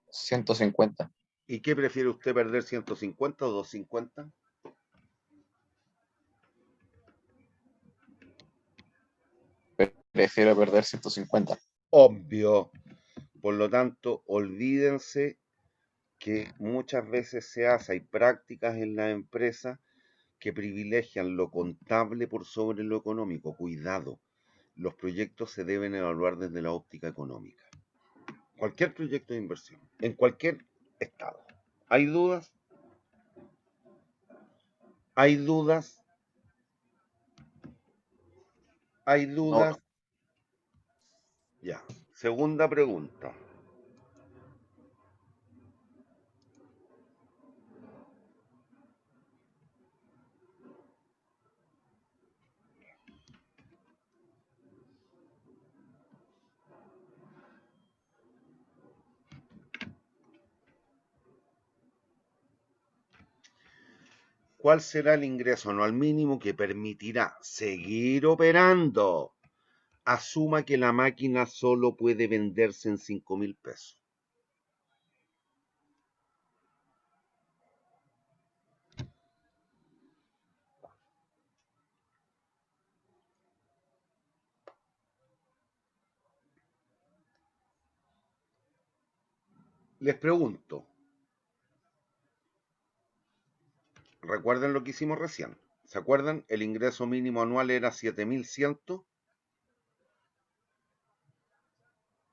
$150. ¿Y qué prefiere usted, perder 150 o 250? Prefiero perder 150. Obvio. Por lo tanto, olvídense que muchas veces hay prácticas en la empresa que privilegian lo contable por sobre lo económico. Cuidado, los proyectos se deben evaluar desde la óptica económica. Cualquier proyecto de inversión, en cualquier estado. ¿Hay dudas? ¿Hay dudas? ¿Hay dudas? No. Ya. Segunda pregunta. ¿Cuál será el ingreso anual mínimo que permitirá seguir operando? Asuma que la máquina solo puede venderse en 5.000 pesos. Les pregunto, ¿recuerdan lo que hicimos recién? ¿Se acuerdan? El ingreso mínimo anual era 7.100.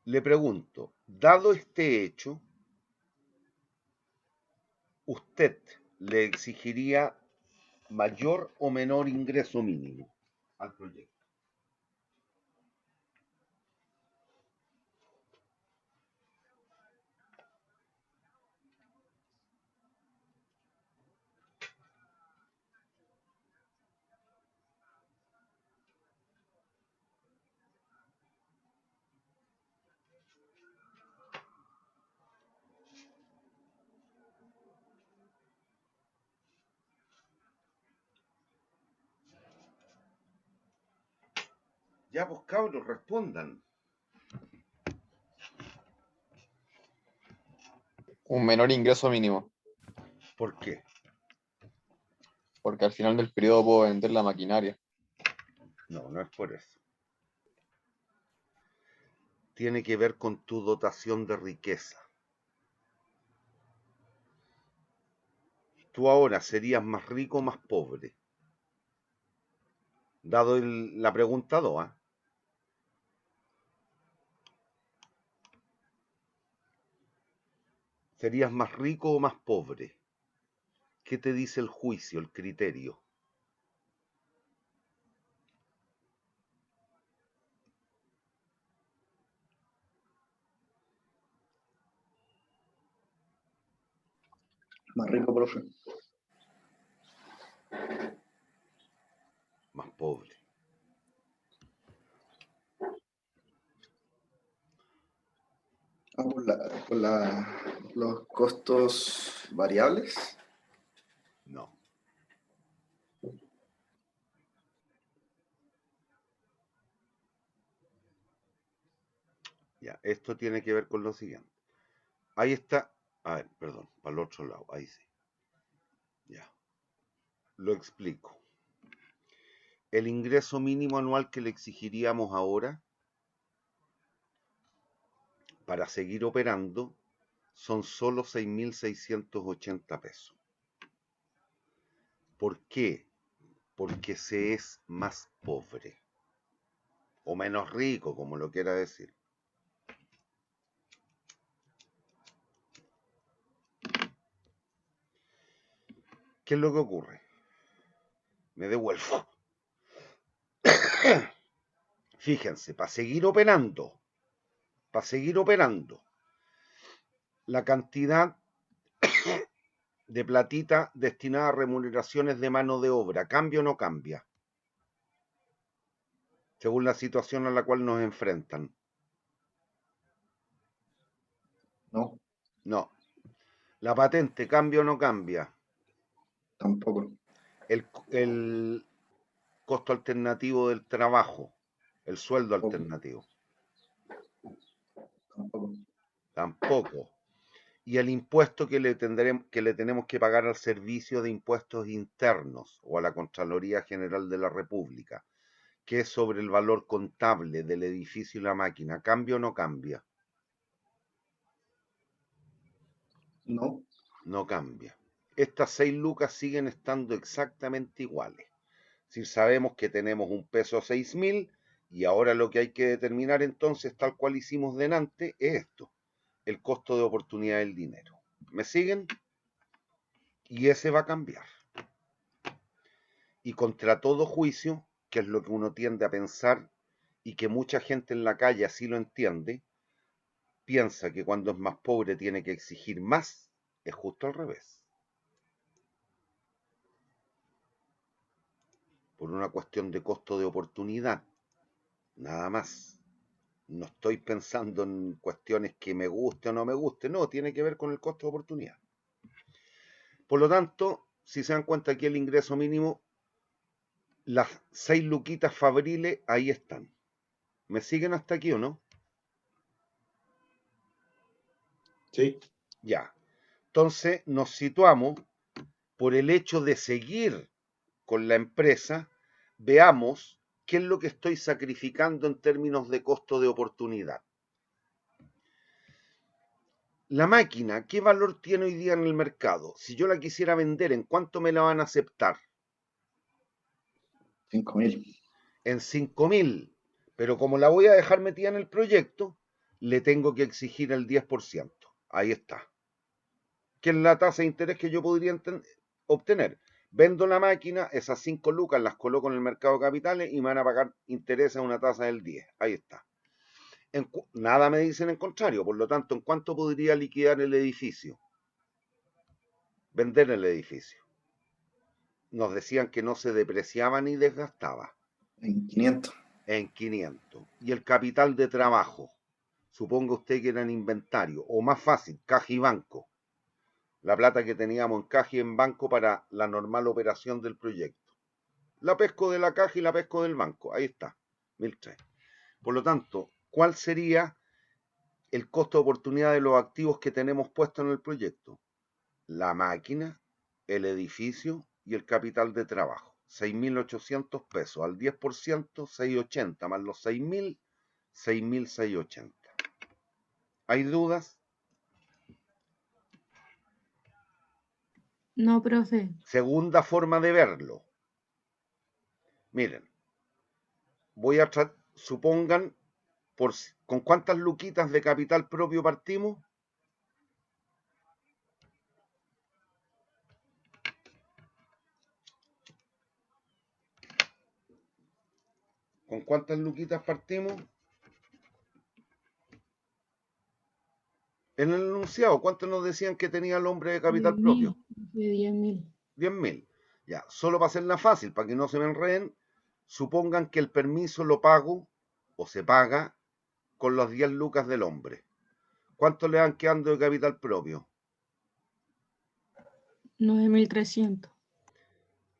Le pregunto, dado este hecho, ¿usted le exigiría mayor o menor ingreso mínimo al proyecto? Ya, pues cabros, respondan. Un menor ingreso mínimo, ¿Por qué? porque al final del periodo puedo vender la maquinaria. No, no es por eso. Tiene que ver con tu dotación de riqueza. Tú ahora serías más rico o más pobre. Dado la pregunta 2, ¿eh? ¿Serías más rico o más pobre? ¿Qué te dice el juicio, el criterio? Más rico, profe. Más pobre. Ah, los costos variables. No. Ya, esto tiene que ver con lo siguiente. Ahí está. A ver, perdón, para el otro lado. Ahí sí. Ya. Lo explico. El ingreso mínimo anual que le exigiríamos ahora para seguir operando son solo 6.680 pesos. ¿Por qué? Porque se es más pobre. O menos rico, como lo quiera decir. ¿Qué es lo que ocurre? Me devuelvo. Fíjense, para seguir operando, la cantidad de platita destinada a remuneraciones de mano de obra, ¿cambia o no cambia? Según la situación a la cual nos enfrentan. No. No. La patente, ¿cambia o no cambia? Tampoco. El costo alternativo del trabajo, el sueldo alternativo. Tampoco. Tampoco. Y el impuesto que le tenemos que pagar al Servicio de Impuestos Internos o a la Contraloría General de la República, que es sobre el valor contable del edificio y la máquina, ¿cambia o no cambia? No. No cambia. Estas 6 lucas siguen estando exactamente iguales. Si sabemos que tenemos un peso 6.000 y ahora lo que hay que determinar entonces, tal cual hicimos delante, es esto, el costo de oportunidad del dinero. ¿Me siguen? Y ese va a cambiar. Y contra todo juicio, que es lo que uno tiende a pensar y que mucha gente en la calle así lo entiende, piensa que cuando es más pobre tiene que exigir más, es justo al revés. Por una cuestión de costo de oportunidad, nada más. No estoy pensando en cuestiones que me guste o no me guste, no, tiene que ver con el costo de oportunidad. Por lo tanto, si se dan cuenta aquí el ingreso mínimo, las 6 luquitas fabriles ahí están. ¿Me siguen hasta aquí o no? Sí. Ya. Entonces nos situamos por el hecho de seguir con la empresa, veamos qué es lo que estoy sacrificando en términos de costo de oportunidad. La máquina, ¿qué valor tiene hoy día en el mercado? Si yo la quisiera vender, ¿en cuánto me la van a aceptar? 5.000. En 5.000. Pero como la voy a dejar metida en el proyecto, le tengo que exigir el 10%. Ahí está. ¿Qué es la tasa de interés que yo podría obtener? Vendo la máquina, esas 5 lucas las coloco en el mercado de capitales y me van a pagar interés a una tasa del 10. Ahí está. Nada me dicen en contrario, por lo tanto, ¿en cuánto podría liquidar el edificio? Vender el edificio. Nos decían que no se depreciaba ni desgastaba. En 500. En 500. Y el capital de trabajo, suponga usted que era en inventario, o más fácil, caja y banco. La plata que teníamos en caja y en banco para la normal operación del proyecto. La pesco de la caja y la pesco del banco. Ahí está, 1.003. Por lo tanto, ¿cuál sería el costo de oportunidad de los activos que tenemos puestos en el proyecto? La máquina, el edificio y el capital de trabajo. 6.800 pesos. Al 10%, 680. Más los 6.000, 6.680. ¿Hay dudas? No, profe. Segunda forma de verlo. Miren, voy a supongan, ¿con cuántas luquitas de capital propio partimos? ¿Con cuántas luquitas partimos? En el enunciado, ¿cuánto nos decían que tenía el hombre de capital propio? De 10.000. 10.000. Ya, solo para hacerla fácil, para que no se me enreden, supongan que el permiso lo pago o se paga con las 10 lucas del hombre. ¿Cuánto le van quedando de capital propio? 9.300.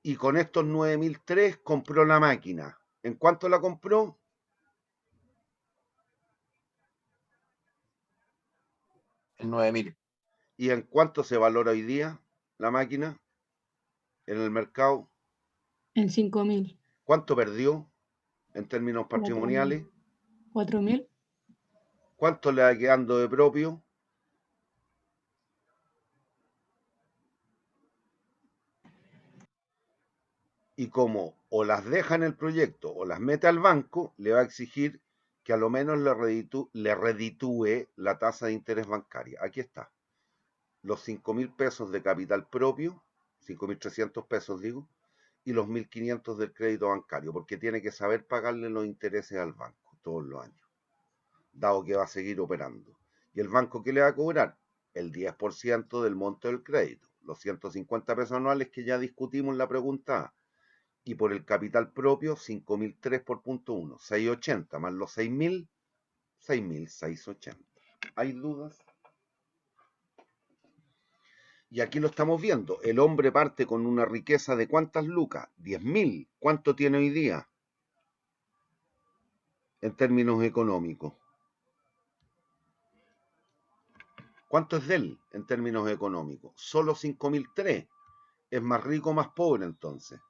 Y con estos 9.003 compró la máquina. ¿En cuánto la compró? En 9.000. ¿Y en cuánto se valora hoy día la máquina en el mercado? En 5.000. ¿Cuánto perdió en términos patrimoniales? 4.000. ¿Cuánto le va quedando de propio? Y como o las deja en el proyecto o las mete al banco, le va a exigir que a lo menos le reditúe la tasa de interés bancaria. Aquí está. Los 5.000 pesos de capital propio, 5.300 pesos digo, y los 1.500 del crédito bancario, porque tiene que saber pagarle los intereses al banco todos los años, dado que va a seguir operando. ¿Y el banco qué le va a cobrar? El 10% del monto del crédito, los 150 pesos anuales que ya discutimos en la pregunta A. Y por el capital propio, 5.003 por punto 1, 680 más los 6.000, 6.680. ¿Hay dudas? Y aquí lo estamos viendo. El hombre parte con una riqueza de ¿cuántas lucas? 10.000. ¿Cuánto tiene hoy día? En términos económicos. ¿Cuánto es de él en términos económicos? Solo 5.003. ¿Es más rico o más pobre entonces?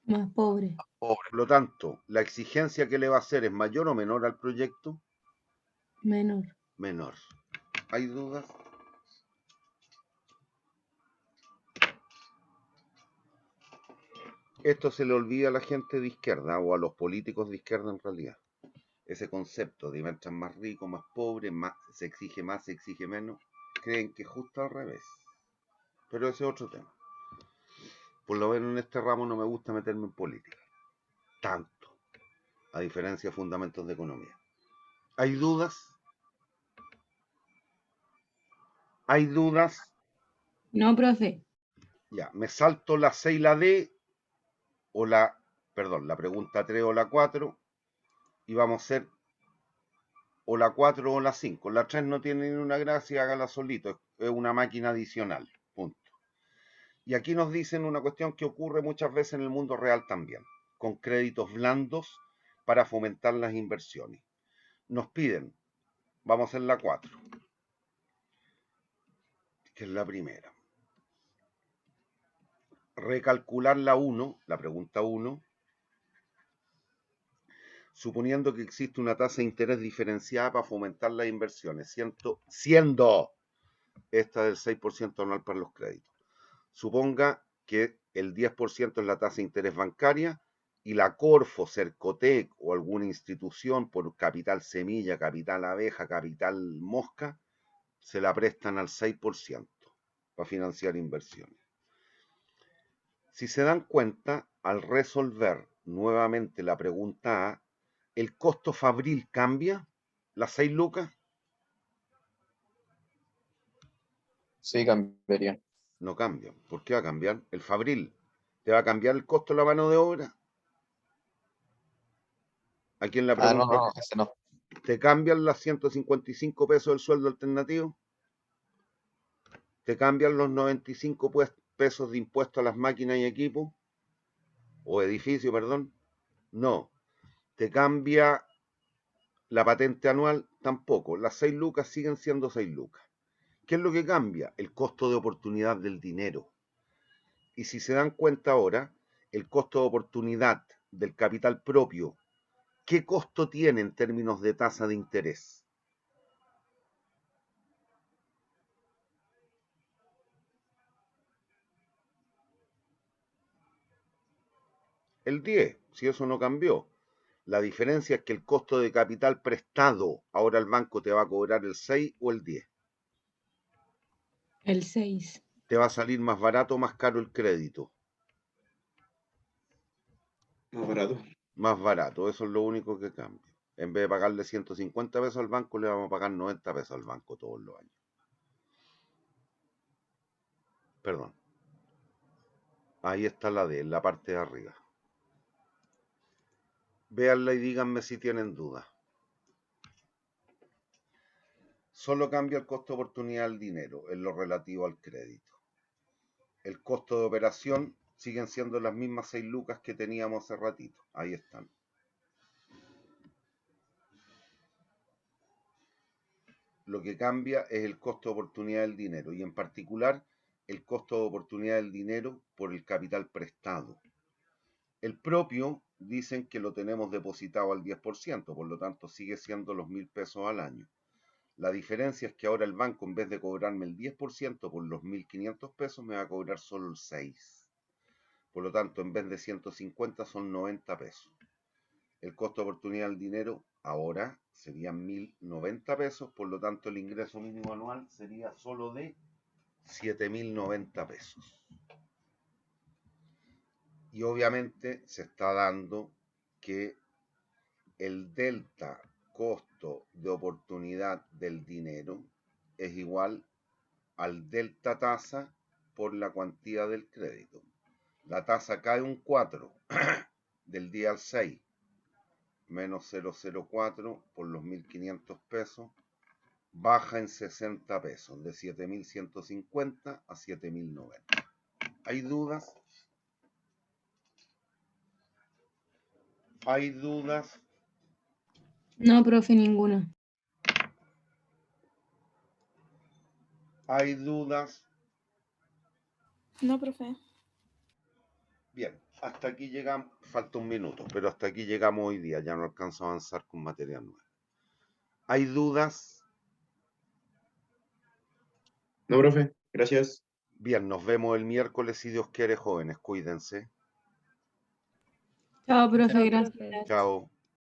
Más pobre. Por lo tanto, ¿la exigencia que le va a hacer es mayor o menor al proyecto? Menor. Menor. ¿Hay dudas? Esto se le olvida a la gente de izquierda o a los políticos de izquierda en realidad. Ese concepto de mientras más rico, más pobre, más se exige más, se exige menos, creen que es justo al revés. Pero ese es otro tema. Por lo menos en este ramo no me gusta meterme en política. Tanto. A diferencia de fundamentos de economía. ¿Hay dudas? ¿Hay dudas? No, profe. Ya, me salto la C y la D, o la pregunta 3 o la 4, y vamos a hacer o la 4 o la 5. La 3 no tiene ni una gracia, hágala solito, es una máquina adicional, punto. Y aquí nos dicen una cuestión que ocurre muchas veces en el mundo real también, con créditos blandos para fomentar las inversiones. Nos piden, vamos a hacer la 4, que es la primera. Recalcular la 1, la pregunta 1, suponiendo que existe una tasa de interés diferenciada para fomentar las inversiones, siendo esta del 6% anual para los créditos. Suponga que el 10% es la tasa de interés bancaria y la Corfo, Cercotec o alguna institución por capital semilla, capital abeja, capital mosca, se la prestan al 6% para financiar inversiones. Si se dan cuenta, al resolver nuevamente la pregunta A, ¿el costo fabril cambia? ¿Las 6 lucas? Sí, cambiaría. No cambian. ¿Por qué va a cambiar? El fabril. ¿Te va a cambiar el costo de la mano de obra? Aquí en la pregunta, no, ese no. ¿te cambian los 155 pesos del sueldo alternativo? ¿Te cambian los 95 pesos de impuesto a las máquinas y equipos? O edificio, perdón. No. ¿Te cambia la patente anual? Tampoco. Las 6 lucas siguen siendo 6 lucas. ¿Qué es lo que cambia? El costo de oportunidad del dinero. Y si se dan cuenta ahora, el costo de oportunidad del capital propio, ¿qué costo tiene en términos de tasa de interés? El 10, si eso no cambió. La diferencia es que el costo de capital prestado, ahora el banco te va a cobrar el 6 o el 10. El 6. ¿Te va a salir más barato o más caro el crédito? Más barato. Más barato, eso es lo único que cambia. En vez de pagarle 150 pesos al banco, le vamos a pagar 90 pesos al banco todos los años. Perdón. Ahí está la D, en la parte de arriba. Véanla y díganme si tienen dudas. Solo cambia el costo de oportunidad del dinero en lo relativo al crédito. El costo de operación siguen siendo las mismas 6 lucas que teníamos hace ratito. Ahí están. Lo que cambia es el costo de oportunidad del dinero y en particular el costo de oportunidad del dinero por el capital prestado. El propio dicen que lo tenemos depositado al 10%, por lo tanto sigue siendo los 1.000 pesos al año. La diferencia es que ahora el banco, en vez de cobrarme el 10% por los 1.500 pesos, me va a cobrar solo el 6%. Por lo tanto, en vez de 150 son 90 pesos. El costo de oportunidad del dinero ahora serían 1.090 pesos, por lo tanto el ingreso mínimo anual sería solo de 7.090 pesos. Y obviamente se está dando que el delta costo de oportunidad del dinero es igual al delta tasa por la cuantía del crédito. La tasa cae un 4 del día al 6, menos 0,04 por los 1.500 pesos, baja en 60 pesos, de 7.150 a 7.090. ¿Hay dudas? ¿Hay dudas? No, profe, ninguna. ¿Hay dudas? No, profe. Bien, hasta aquí llegamos, falta un minuto, pero hasta aquí llegamos hoy día, ya no alcanzo a avanzar con material nuevo. ¿Hay dudas? No, profe, gracias. Bien, nos vemos el miércoles si Dios quiere, jóvenes, cuídense. Chao, profe, Chao, gracias. profe. Chao.